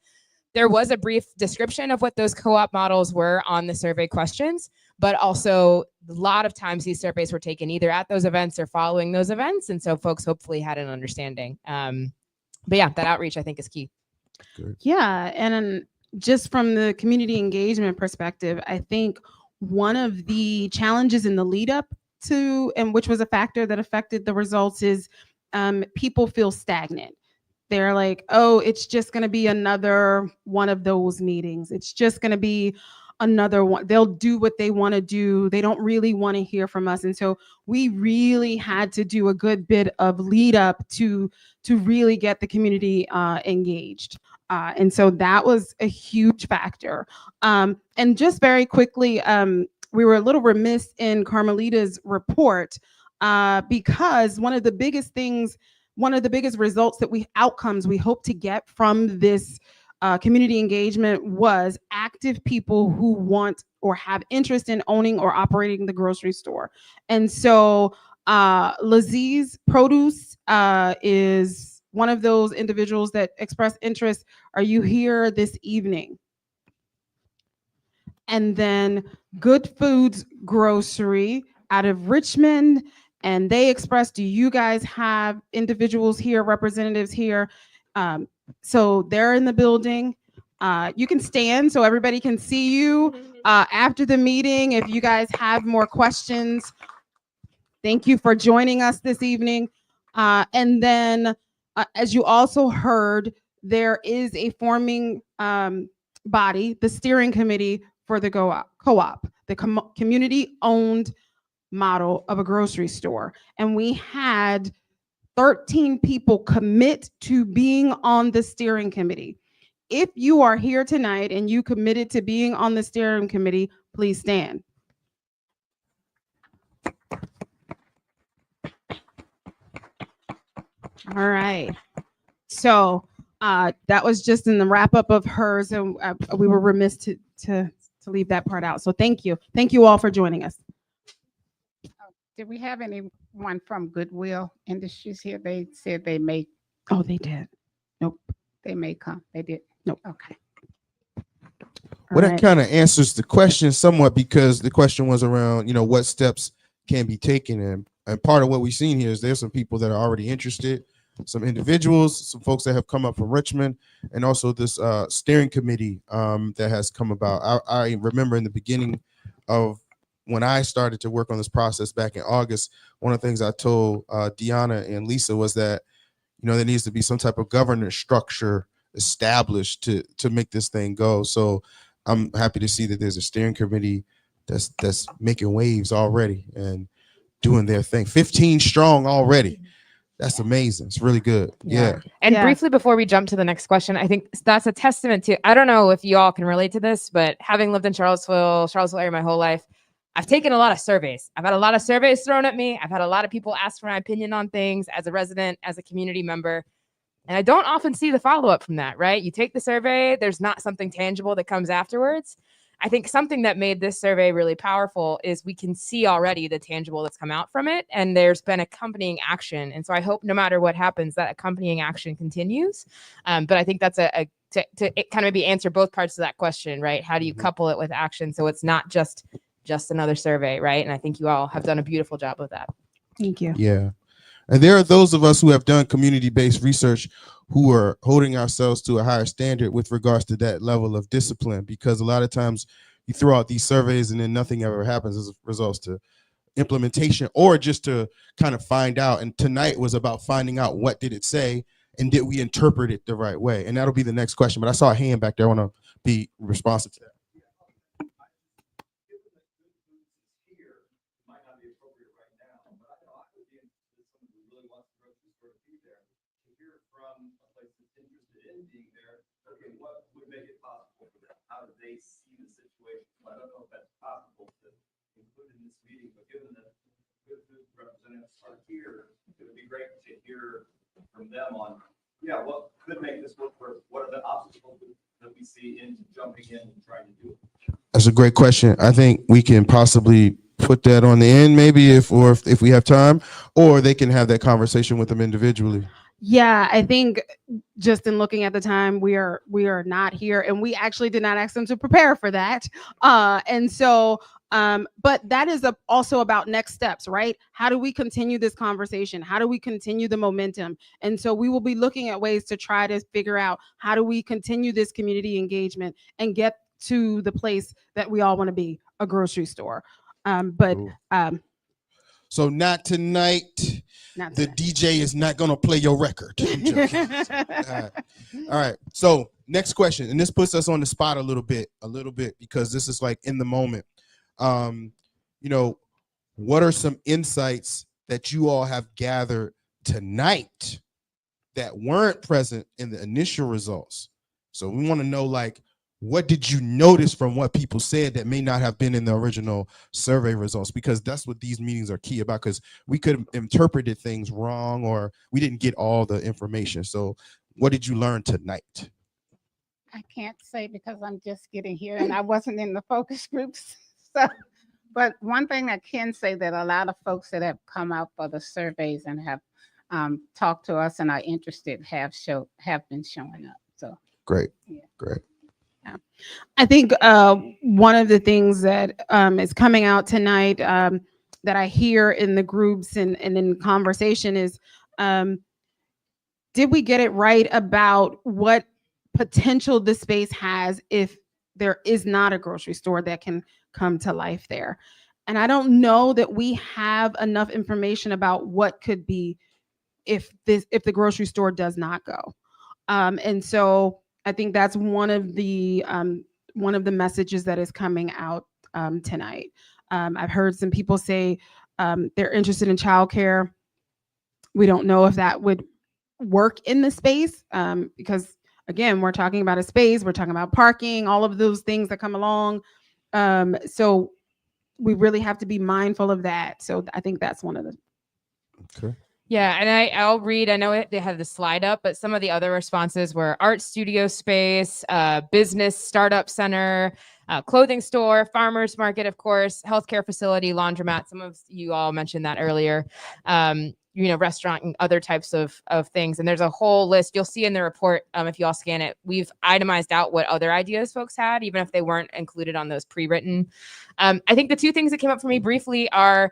There was a brief description of what those co-op models were on the survey questions, but also a lot of times these surveys were taken either at those events or following those events. And so folks hopefully had an understanding. But yeah, that outreach I think is key. Yeah, and just from the community engagement perspective, I think one of the challenges in the lead up to, and which was a factor that affected the results, is people feel stagnant. They're like, oh, it's just going to be another one of those meetings. It's just going to be another one. They'll do what they want to do. They don't really want to hear from us. And so we really had to do a good bit of lead up to really get the community engaged. And so that was a huge factor. And just very quickly, we were a little remiss in Carmelita's report because one of the biggest results outcomes we hope to get from this community engagement was active people who want or have interest in owning or operating the grocery store. And so Laziz Produce is one of those individuals that expressed interest. Are you here this evening? And then Good Foods Grocery out of Richmond, and they expressed, do you guys have individuals here, representatives here? So they're in the building. You can stand so everybody can see you after the meeting if you guys have more questions. Thank you for joining us this evening. And then, as you also heard, there is a forming body, the steering committee for the co-op, the community-owned model of a grocery store. And we had 13 people commit to being on the steering committee. If you are here tonight and you committed to being on the steering committee, please stand. All right. So that was just in the wrap up of hers, and we were remiss to leave that part out. So thank you. Thank you all for joining us. Did we have anyone from Goodwill Industries here? They said they may. Oh, they did. Nope. They may come. They did. Nope. Okay. Well, that kind of answers the question somewhat, because the question was around, what steps can be taken. And part of what we've seen here is there's some people that are already interested, some individuals, some folks that have come up from Richmond, and also this steering committee that has come about. I remember in the beginning of when I started to work on this process back in August, one of the things I told Deanna and Lisa was that, there needs to be some type of governance structure established to make this thing go. So I'm happy to see that there's a steering committee that's making waves already and doing their thing. 15 strong already. That's amazing. It's really good. Yeah. And briefly before we jump to the next question, I think that's a testament to, I don't know if you all can relate to this, but having lived in Charlottesville area my whole life, I've taken a lot of surveys. I've had a lot of surveys thrown at me. I've had a lot of people ask for my opinion on things as a resident, as a community member. And I don't often see the follow-up from that, right? You take the survey, there's not something tangible that comes afterwards. I think something that made this survey really powerful is we can see already the tangible that's come out from it, and there's been accompanying action. And so I hope no matter what happens, that accompanying action continues. But I think that's to kind of maybe answer both parts of that question, right? How do you couple it with action so it's not just another survey, right? And I think you all have done a beautiful job of that. Thank you. Yeah. And there are those of us who have done community-based research who are holding ourselves to a higher standard with regards to that level of discipline, because a lot of times you throw out these surveys and then nothing ever happens as a result to implementation or just to kind of find out. And tonight was about finding out, what did it say and did we interpret it the right way? And that'll be the next question. But I saw a hand back there. I want to be responsive to that. How do they see the situation? I don't know if that's possible to could make this work for, what are the obstacles that we see in jumping in and trying to do it? That's a great question. I think we can possibly put that on the end, maybe if we have time, or they can have that conversation with them individually. Yeah, I think just in looking at the time, we are not here, and we actually did not ask them to prepare for that. And so, but that is also about next steps, right? How do we continue this conversation? How do we continue the momentum? And so we will be looking at ways to try to figure out how do we continue this community engagement and get to the place that we all want to be, a grocery store. But Cool. So not tonight. not The tonight. DJ is not going to play your record. I'm joking. All right. So next question, and this puts us on the spot a little bit, because this is like in the moment. You know, what are some insights that you all have gathered tonight that weren't present in the initial results? So we want to know, like, what did you notice from what people said that may not have been in the original survey results? Because that's what these meetings are key about, because we could have interpreted things wrong or we didn't get all the information. So what did you learn tonight? I can't say because I'm just getting here and I wasn't in the focus groups. So, but one thing I can say that a lot of folks that have come out for the surveys and have talked to us and are interested have been showing up. So Great. Yeah. Great. I think one of the things that is coming out tonight that I hear in the groups and in conversation is, did we get it right about what potential the space has if there is not a grocery store that can come to life there? And I don't know that we have enough information about what could be if the grocery store does not go. And so I think that's one of the messages that is coming out tonight. I've heard some people say they're interested in childcare. We don't know if that would work in the space because, again, we're talking about a space, we're talking about parking, all of those things that come along. So we really have to be mindful of that. So I think that's one of the. Okay. Yeah, and I'll read. I know they have the slide up, but some of the other responses were art studio space, business startup center, clothing store, farmers market, of course, healthcare facility, laundromat. Some of you all mentioned that earlier. Restaurant and other types of things. And there's a whole list you'll see in the report. If you all scan it, we've itemized out what other ideas folks had, even if they weren't included on those pre-written. I think the two things that came up for me briefly are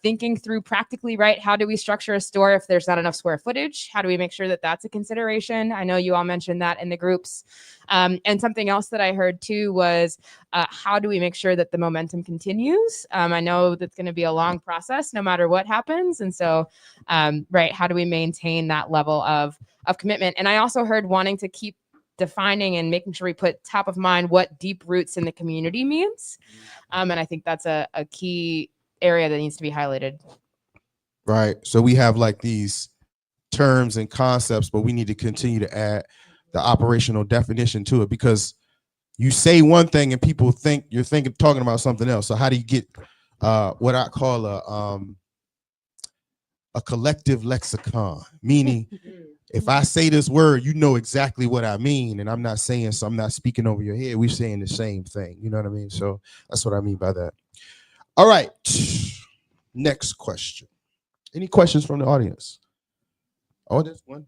thinking through practically, right? How do we structure a store if there's not enough square footage? How do we make sure that that's a consideration? I know you all mentioned that in the groups. And something else that I heard too was how do we make sure that the momentum continues? I know that's going to be a long process no matter what happens. And so, right, how do we maintain that level of commitment? And I also heard wanting to keep defining and making sure we put top of mind what deep roots in the community means. And I think that's a key area that needs to be highlighted. Right. So we have like these terms and concepts, but we need to continue to add the operational definition to it, because you say one thing and people think you're talking about something else. So how do you get what I call a collective lexicon? Meaning, if I say this word, you know exactly what I mean, and I'm not saying so. I'm not speaking over your head. We're saying the same thing. You know what I mean? So that's what I mean by that. All right. Next question. Any questions from the audience? Oh, there's one.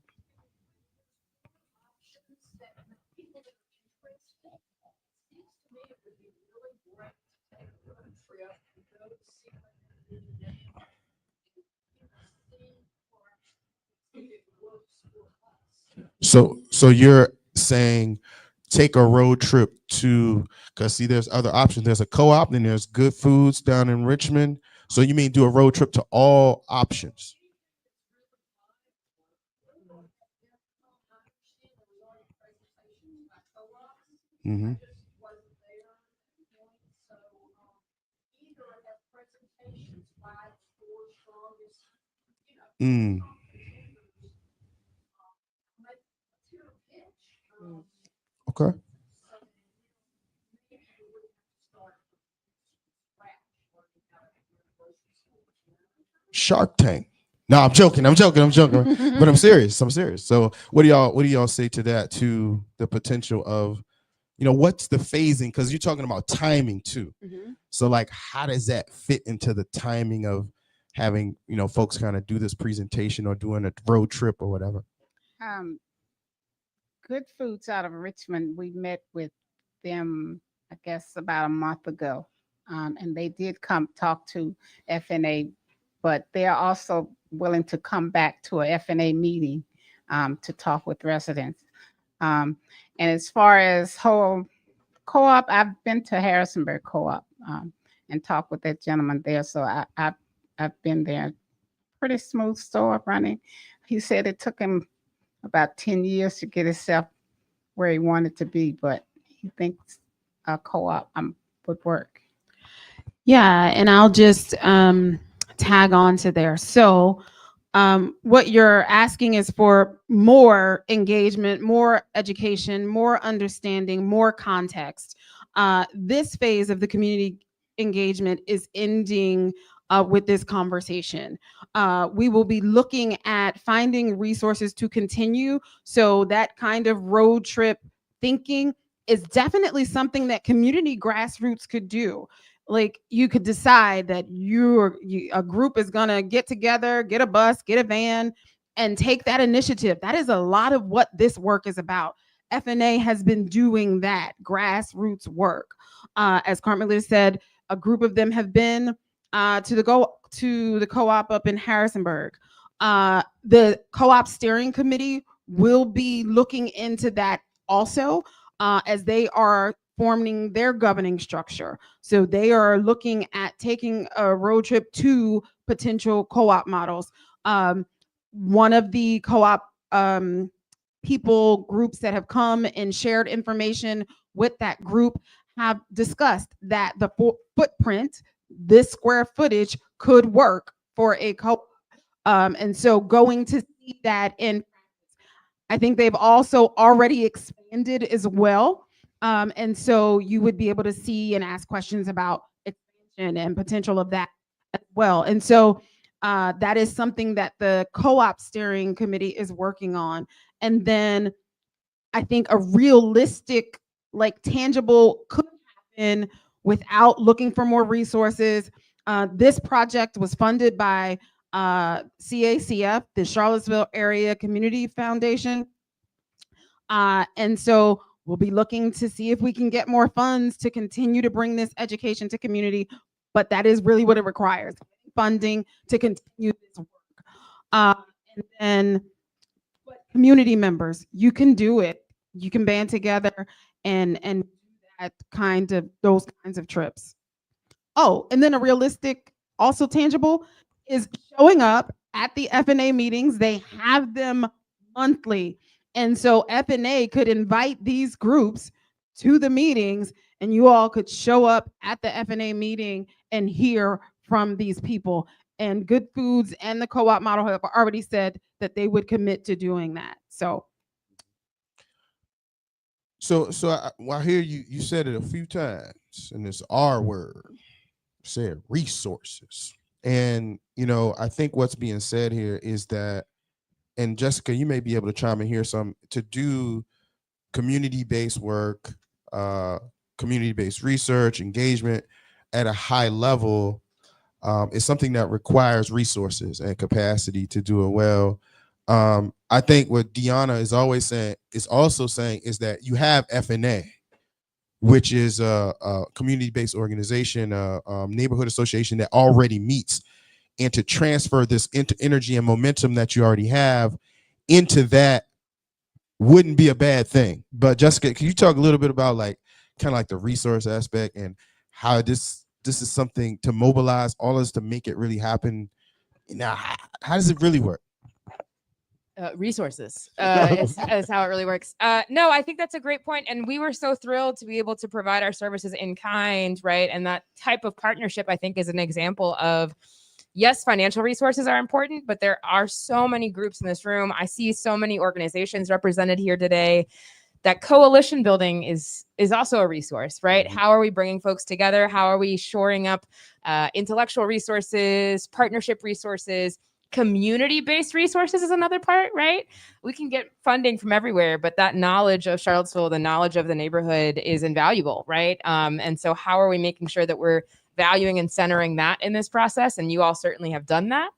So you're saying take a road trip to, because see, there's other options. There's a co-op, and there's Good Foods down in Richmond. So you mean do a road trip to all options? Mm-hmm. Mm. Okay. Shark Tank. No, I'm joking. But I'm serious. So what do y'all say to that, to the potential of, what's the phasing? Because you're talking about timing too. So like, how does that fit into the timing of having, folks kind of do this presentation or doing a road trip or whatever? Good Foods out of Richmond, we met with them, I guess, about a month ago. And they did come talk to FNA, but they're also willing to come back to a FNA meeting to talk with residents. And as far as whole co-op, I've been to Harrisonburg Co-op and talked with that gentleman there. So I've been there. Pretty smooth store running. He said it took him about 10 years to get himself where he wanted to be, but he thinks a co-op would work. Yeah, and I'll just tag on to there. So what you're asking is for more engagement, more education, more understanding, more context. This phase of the community engagement is ending with this conversation. We will be looking at finding resources to continue. So that kind of road trip thinking is definitely something that community grassroots could do. Like, you could decide that a group is gonna get together, get a bus, get a van, and take that initiative. That is a lot of what this work is about. FNA has been doing that grassroots work. As Carmelita said, a group of them have been to the co-op up in Harrisonburg. The co-op steering committee will be looking into that also, as they are forming their governing structure. So they are looking at taking a road trip to potential co-op models. One of the co-op people groups that have come and shared information with that group have discussed that the footprint, this square footage, could work for a co-op. And so going to see that in, I think they've also already expanded as well. And so you would be able to see and ask questions about expansion and potential of that as well. And so that is something that the co-op steering committee is working on. And then I think a realistic, like tangible, could happen without looking for more resources. This project was funded by CACF, the Charlottesville Area Community Foundation. And so we'll be looking to see if we can get more funds to continue to bring this education to community. But that is really what it requires, funding to continue this work. And then community members, you can do it. You can band together and do those kinds of trips. Oh, and then a realistic, also tangible, is showing up at the FNA meetings. They have them monthly. And so FNA could invite these groups to the meetings, and you all could show up at the FNA meeting and hear from these people. And Good Foods and the co-op model have already said that they would commit to doing that. So I hear you said it a few times, and this R word, said resources. And I think what's being said here is that, and Jessica, you may be able to chime in here some, to do community-based work, community-based research, engagement at a high level is something that requires resources and capacity to do it well. I think what Deanna is also saying is that you have FNA, which is a community-based organization, neighborhood association that already meets, and to transfer this into energy and momentum that you already have into that wouldn't be a bad thing. But Jessica, can you talk a little bit about kind of like the resource aspect and how this is something to mobilize all of us to make it really happen? Now, how does it really work? Resources is how it really works. No, I think that's a great point. And we were so thrilled to be able to provide our services in kind, right? And that type of partnership, I think, is an example of, yes, financial resources are important, but there are so many groups in this room. I see so many organizations represented here today. That coalition building is also a resource, right? How are we bringing folks together? How are we shoring up intellectual resources, partnership resources, community-based resources is another part, right? We can get funding from everywhere, but that knowledge of Charlottesville, the knowledge of the neighborhood is invaluable, right? And so how are we making sure that we're valuing and centering that in this process? And you all certainly have done that.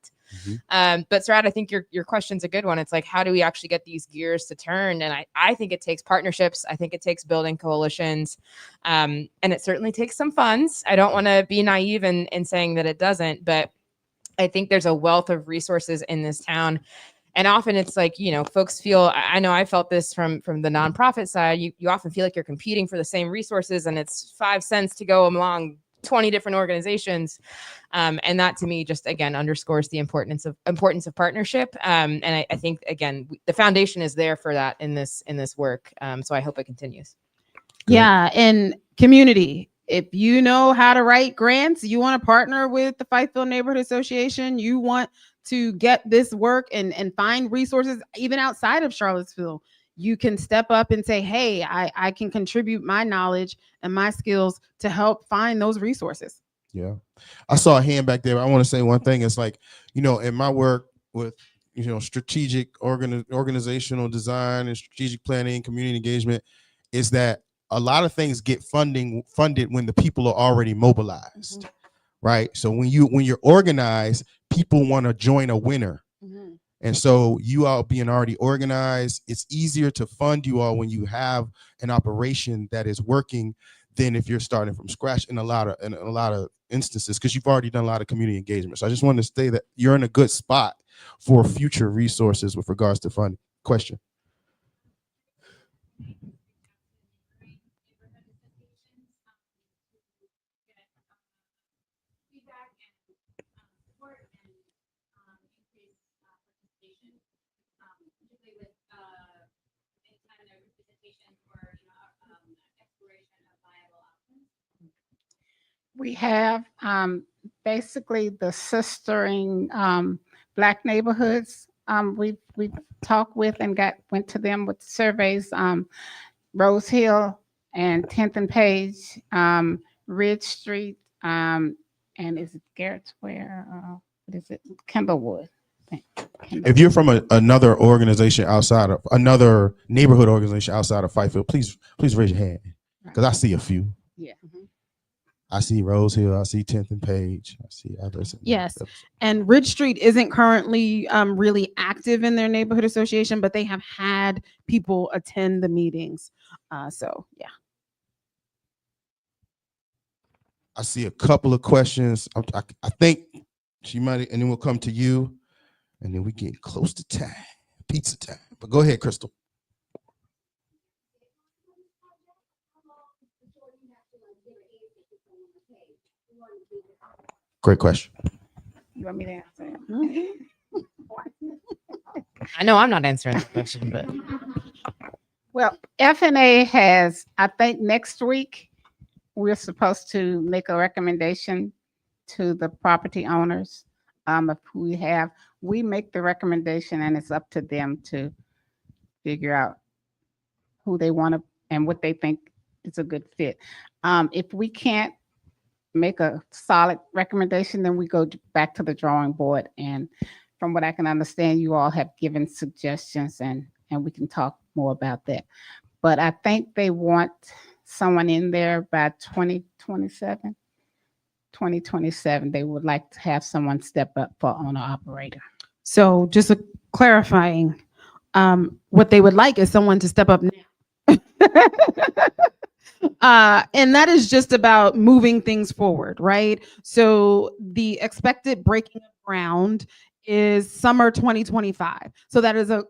But Sarat, I think your question's a good one. It's like, how do we actually get these gears to turn? And I think it takes partnerships. I think it takes building coalitions. And it certainly takes some funds. I don't want to be naive in saying that it doesn't, but I think there's a wealth of resources in this town. And often it's like, you know, folks feel, I know I felt this from the nonprofit side, you often feel like you're competing for the same resources and it's 5 cents to go along 20 different organizations. And that to me just again underscores the importance of partnership. And I think again, the foundation is there for that in this work. So I hope it continues. Yeah, and community. If you know how to write grants, you want to partner with the Fifeville Neighborhood Association, you want to get this work and find resources even outside of Charlottesville, you can step up and say, hey, I can contribute my knowledge and my skills to help find those resources. Yeah. I saw a hand back there. I want to say one thing. It's like, you know, in my work with, you know, strategic organizational design and strategic planning, community engagement, is that a lot of things get funded when the people are already mobilized, right? So when you're organized, people want to join a winner. And so you all being already organized, it's easier to fund you all when you have an operation that is working than if you're starting from scratch in a lot of instances, because you've already done a lot of community engagement. So I just wanted to say that you're in a good spot for future resources with regards to funding. Question. We have basically the sistering Black neighborhoods. We've talked with and went to them with surveys. Rose Hill and 10th and Page, Ridge Street, and is it Garrett Square? What is it? Kimberwood. If you're from another organization another neighborhood organization outside of Fifeville, please raise your hand, because I see a few. Yeah. I see Rose Hill, I see 10th and Page, I see others. Yes, and Ridge Street isn't currently really active in their neighborhood association, but they have had people attend the meetings. So yeah. I see a couple of questions. I think she might, and then we'll come to you, and then we get close to time, pizza time. But go ahead, Crystal. Great question. You want me to answer? I know I'm not answering the question, but Well, FNA has, I think next week, we're supposed to make a recommendation to the property owners of who we have. We make the recommendation and it's up to them to figure out who they want to and what they think is a good fit. If we can't make a solid recommendation, then we go back to the drawing board. And from what I can understand, you all have given suggestions and we can talk more about that. But I think they want someone in there by 2027. 2027, they would like to have someone step up for owner operator. So just clarifying, what they would like is someone to step up now. And that is just about moving things forward, right? So the expected breaking ground is summer 2025. So that is a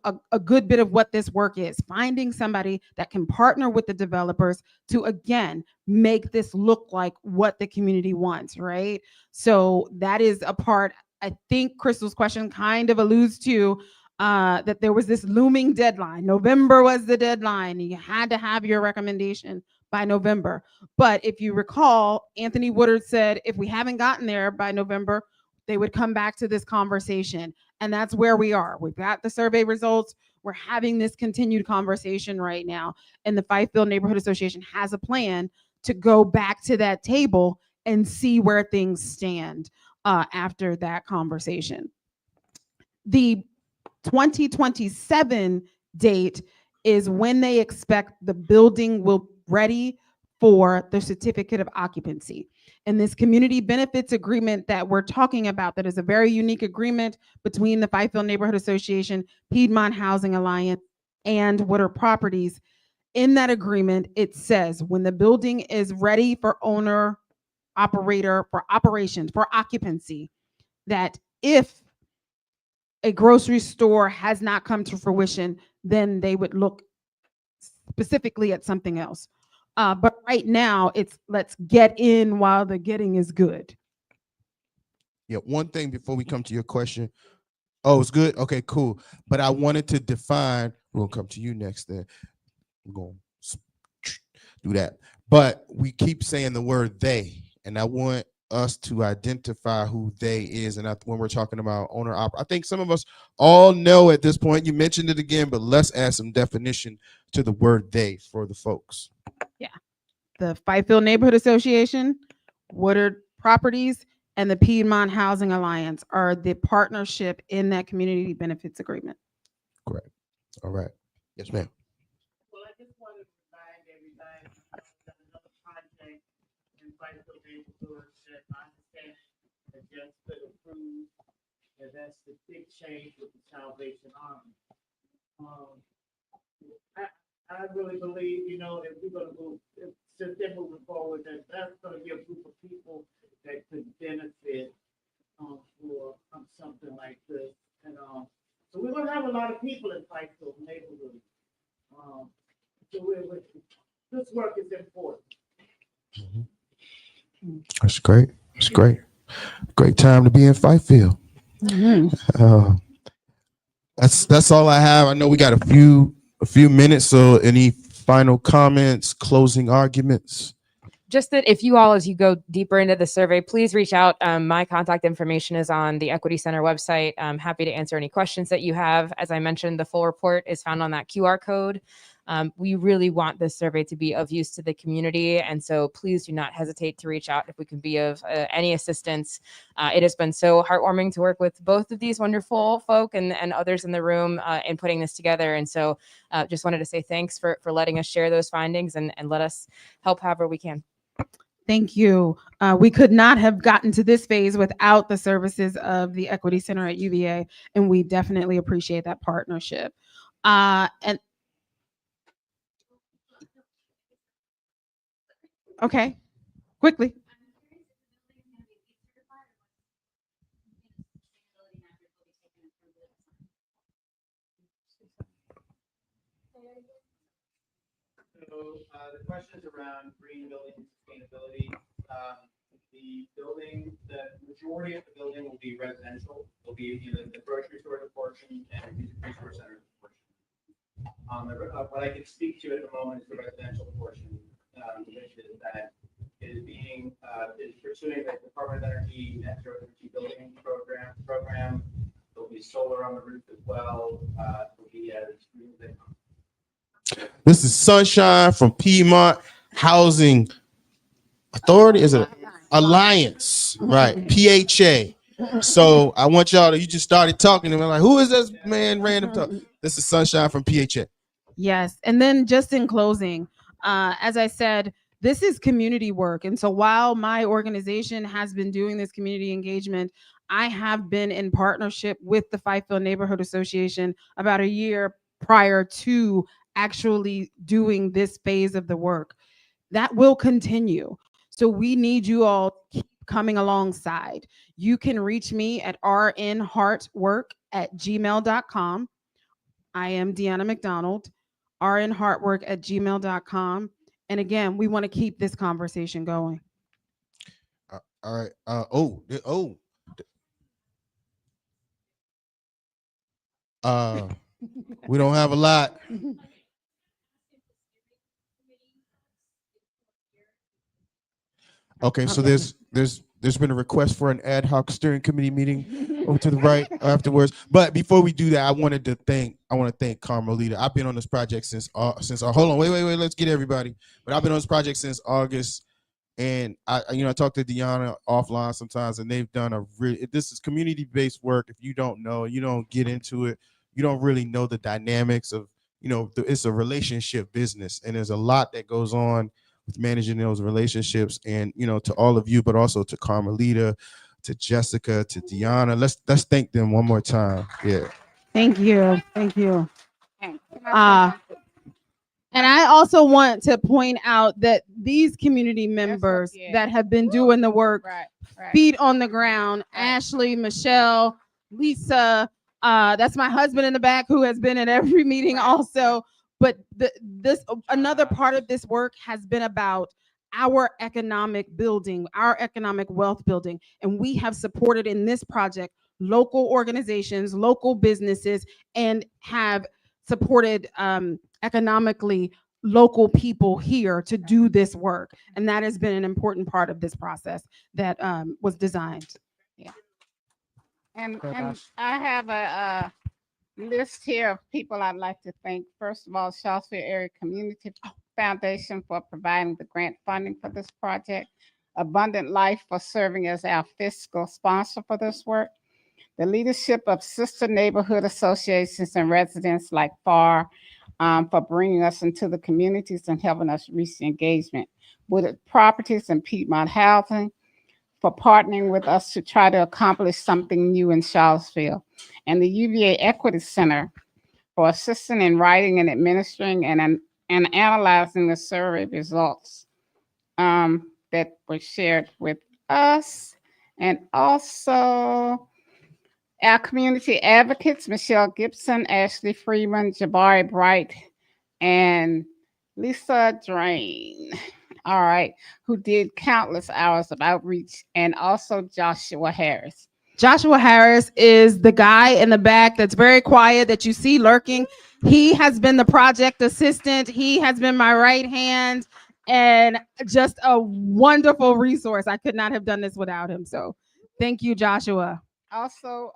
good bit of what this work is, finding somebody that can partner with the developers to, again, make this look like what the community wants, right? So that is a part, I think Crystal's question kind of alludes to, that there was this looming deadline. November was the deadline. You had to have your recommendation by November. But if you recall, Anthony Woodard said, if we haven't gotten there by November, they would come back to this conversation. And that's where we are. We've got the survey results. We're having this continued conversation right now. And the Fifeville Neighborhood Association has a plan to go back to that table and see where things stand after that conversation. The 2027 date is when they expect the building will be ready for the certificate of occupancy. And this community benefits agreement that we're talking about, that is a very unique agreement between the Fifield Neighborhood Association, Piedmont Housing Alliance, and Woodard Properties. In that agreement, it says when the building is ready for owner, operator, for operations, for occupancy, that if a grocery store has not come to fruition, then they would look specifically at something else. But right now, it's let's get in while the getting is good. Yeah, one thing before we come to your question. Oh, it's good. Okay, cool. But I wanted to define. We're gonna come to you next. Then we're gonna do that. But we keep saying the word they, and I want us to identify who they is. And when we're talking about owner operator, I think some of us all know at this point. You mentioned it again, but let's add some definition to the word they for the folks. Yeah, the Fifield Neighborhood Association, Woodard Properties, and the Piedmont Housing Alliance are the partnership in that community benefits agreement. Correct. All right. Yes, ma'am. Well, I just wanted to remind everybody that another project in Fifield neighborhood that I understand that just been approved, and that's the big change with the Salvation Army. I really believe, you know, if we're gonna move, since they're moving forward, that that's gonna be a group of people that could benefit for something like this. And so we're gonna have a lot of people in Fifield neighborhood. So this work is important. That's great. That's great. Great time to be in Fifield. That's all I have. I know we got a few minutes. So any final comments, closing arguments? Just that if you all, as you go deeper into the survey, please reach out. My contact information is on the Equity Center website. I'm happy to answer any questions that you have. As I mentioned, the full report is found on that QR code. We really want this survey to be of use to the community. And so please do not hesitate to reach out if we can be of any assistance. It has been so heartwarming to work with both of these wonderful folk and others in the room in putting this together. And so just wanted to say thanks for letting us share those findings and let us help however we can. Thank you. We could not have gotten to this phase without the services of the Equity Center at UVA, and we definitely appreciate that partnership. And okay, quickly. So the questions around green building sustainability. The building, the majority of the building will be residential. Will be either the grocery store portion and the music resource center portion. What I can speak to at the moment is the residential portion, which is that it is being is pursuing the Department of Energy Net Zero Energy Building program. There'll be solar on the roof as well. There'll be This is Sunshine from Piedmont Housing Authority. Is it Alliance? Right. PHA. So I want y'all to, you just started talking and I'm like, who is this man random talk? This is Sunshine from PHA. Yes. And then just in closing, as I said, this is community work. And so while my organization has been doing this community engagement, I have been in partnership with the Fifield Neighborhood Association about a year prior to actually doing this phase of the work. That will continue. So we need you all to keep coming alongside. You can reach me at rnheartwork@gmail.com. I am Deanna McDonald, rnheartwork@gmail.com. And again, we want to keep this conversation going. All right. We don't have a lot. Okay, so there's been a request for an ad hoc steering committee meeting over to the right afterwards. But before we do that, I want to thank Carmelita. I've been on this project since hold on, wait, let's get everybody. But I've been on this project since August And I talk to Deanna offline sometimes, and they've done this is community-based work. If you don't know, you don't get into it, you don't really know the dynamics of, it's a relationship business, and there's a lot that goes on with managing those relationships. And, to all of you, but also to Carmelita, to Jessica, to Deanna, let's thank them one more time. Yeah. Thank you. Thank you. And can I say something? And I also want to point out that these community members yeah. that have been doing the work, Right, right. feet on the ground, Ashley, Michelle, Lisa, that's my husband in the back who has been at every meeting also. But another part of this work has been about our economic building, our economic wealth building. And we have supported in this project local organizations, local businesses, and have supported economically local people here to do this work. And that has been an important part of this process that was designed. And I have a list here of people I'd like to thank. First of all, Charlottesville Area Community Foundation for providing the grant funding for this project. Abundant Life for serving as our fiscal sponsor for this work. The leadership of sister neighborhood associations and residents like FAR for bringing us into the communities and helping us reach the engagement. Wooded Properties and Piedmont Housing for partnering with us to try to accomplish something new in Charlottesville. And the UVA Equity Center for assisting in writing and administering and analyzing the survey results that were shared with us. And also our community advocates, Michelle Gibson, Ashley Freeman, Jabari Bright, and Lisa Drain. All right, who did countless hours of outreach, and also Joshua Harris. Joshua Harris is the guy in the back that's very quiet that you see lurking. He has been the project assistant. He has been my right hand and just a wonderful resource. I could not have done this without him. So thank you, Joshua. Also,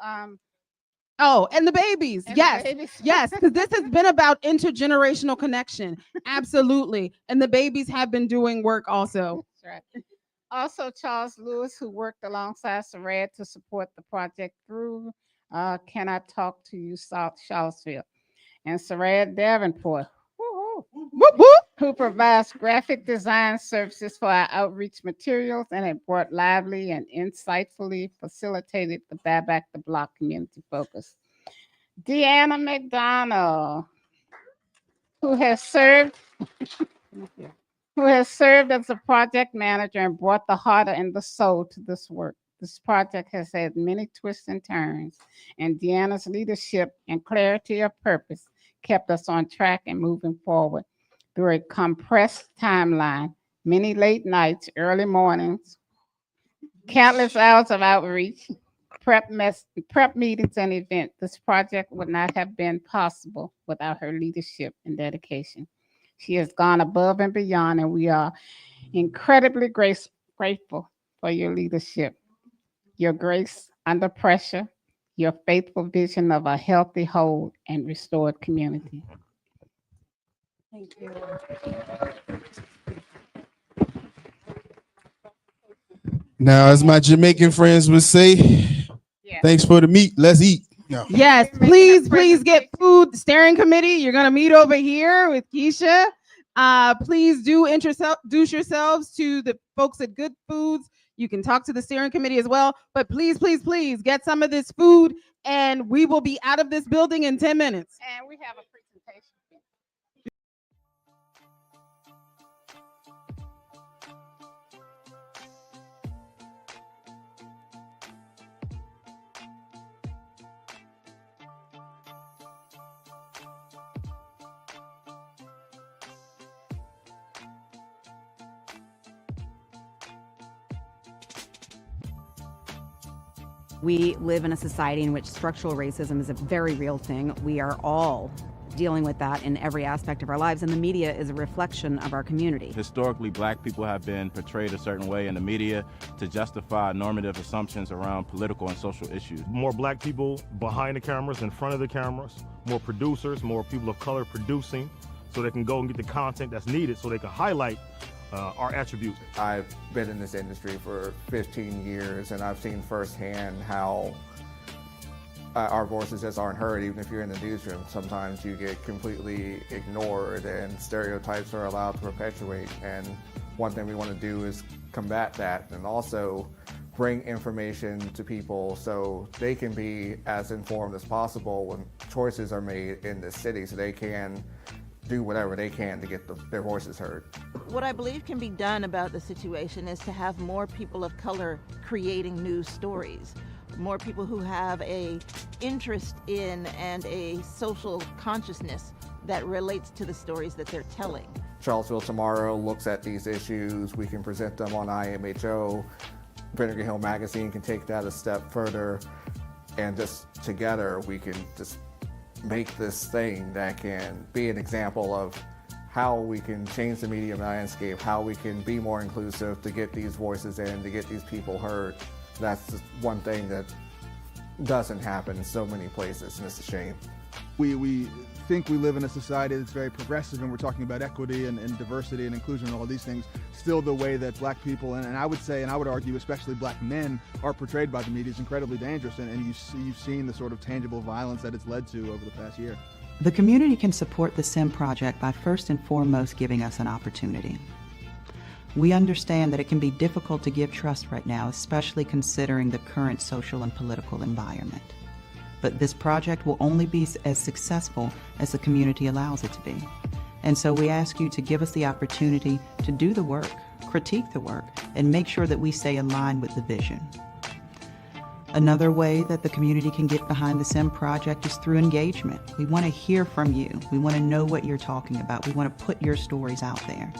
oh, and the babies. And yes. the babies. Yes, because this has been about intergenerational connection. Absolutely. And the babies have been doing work also. That's right. Also, Charles Lewis, who worked alongside Sarad to support the project through Can I Talk to You, South Charlottesville. And Sarad Davenport, who provides graphic design services for our outreach materials and it brought lively and insightfully facilitated the Buy Back the Block community focus. Deanna McDonald, who has served as a project manager and brought the heart and the soul to this work. This project has had many twists and turns, and Deanna's leadership and clarity of purpose kept us on track and moving forward through a compressed timeline, many late nights, early mornings, countless hours of outreach, prep meetings and events. This project would not have been possible without her leadership and dedication. She has gone above and beyond, and we are incredibly grateful for your leadership, your grace under pressure, your faithful vision of a healthy, whole, and restored community. Thank you. Now, as my Jamaican friends would say, thanks for the meat. Let's eat. No. Yes, please get food. Steering committee, you're gonna meet over here with Keisha. Please do introduce yourselves to the folks at Good Foods. You can talk to the steering committee as well. But please get some of this food, and we will be out of this building in 10 minutes. And we have a presentation. We live in a society in which structural racism is a very real thing. We are all dealing with that in every aspect of our lives, and the media is a reflection of our community. Historically, Black people have been portrayed a certain way in the media to justify normative assumptions around political and social issues. More Black people behind the cameras, in front of the cameras, more producers, more people of color producing, so they can go and get the content that's needed so they can highlight our attribute. I've been in this industry for 15 years, and I've seen firsthand how our voices just aren't heard. Even if you're in the newsroom, sometimes you get completely ignored and stereotypes are allowed to perpetuate. And one thing we want to do is combat that, and also bring information to people so they can be as informed as possible when choices are made in this city, so they can do whatever they can to get their voices heard. What I believe can be done about the situation is to have more people of color creating news stories, more people who have a interest in and a social consciousness that relates to the stories that they're telling. Charlottesville Tomorrow looks at these issues. We can present them on IMHO. Vinegar Hill Magazine can take that a step further, and just together we can just make this thing that can be an example of how we can change the media landscape, how we can be more inclusive to get these voices in, to get these people heard. That's just one thing that doesn't happen in so many places, and it's a shame. We think we live in a society that's very progressive, and we're talking about equity and diversity and inclusion and all these things. Still, the way that black people, and I would say, and I would argue especially black men, are portrayed by the media is incredibly dangerous, and you've seen the sort of tangible violence that it's led to over the past year. The community can support the SIM project by first and foremost giving us an opportunity. We understand that it can be difficult to give trust right now, especially considering the current social and political environment. But this project will only be as successful as the community allows it to be. And so we ask you to give us the opportunity to do the work, critique the work, and make sure that we stay aligned with the vision. Another way that the community can get behind the SIM project is through engagement. We want to hear from you. We want to know what you're talking about. We want to put your stories out there.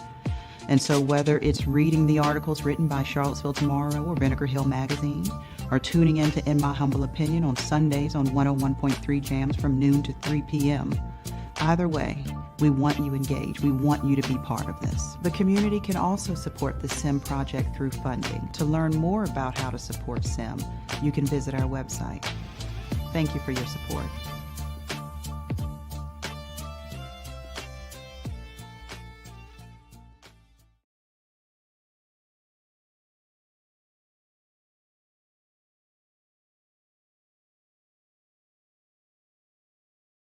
And so whether it's reading the articles written by Charlottesville Tomorrow or Vinegar Hill Magazine, or tuning in to In My Humble Opinion on Sundays on 101.3 Jams from noon to 3 p.m., either way, we want you engaged. We want you to be part of this. The community can also support the SIM project through funding. To learn more about how to support SIM, you can visit our website. Thank you for your support.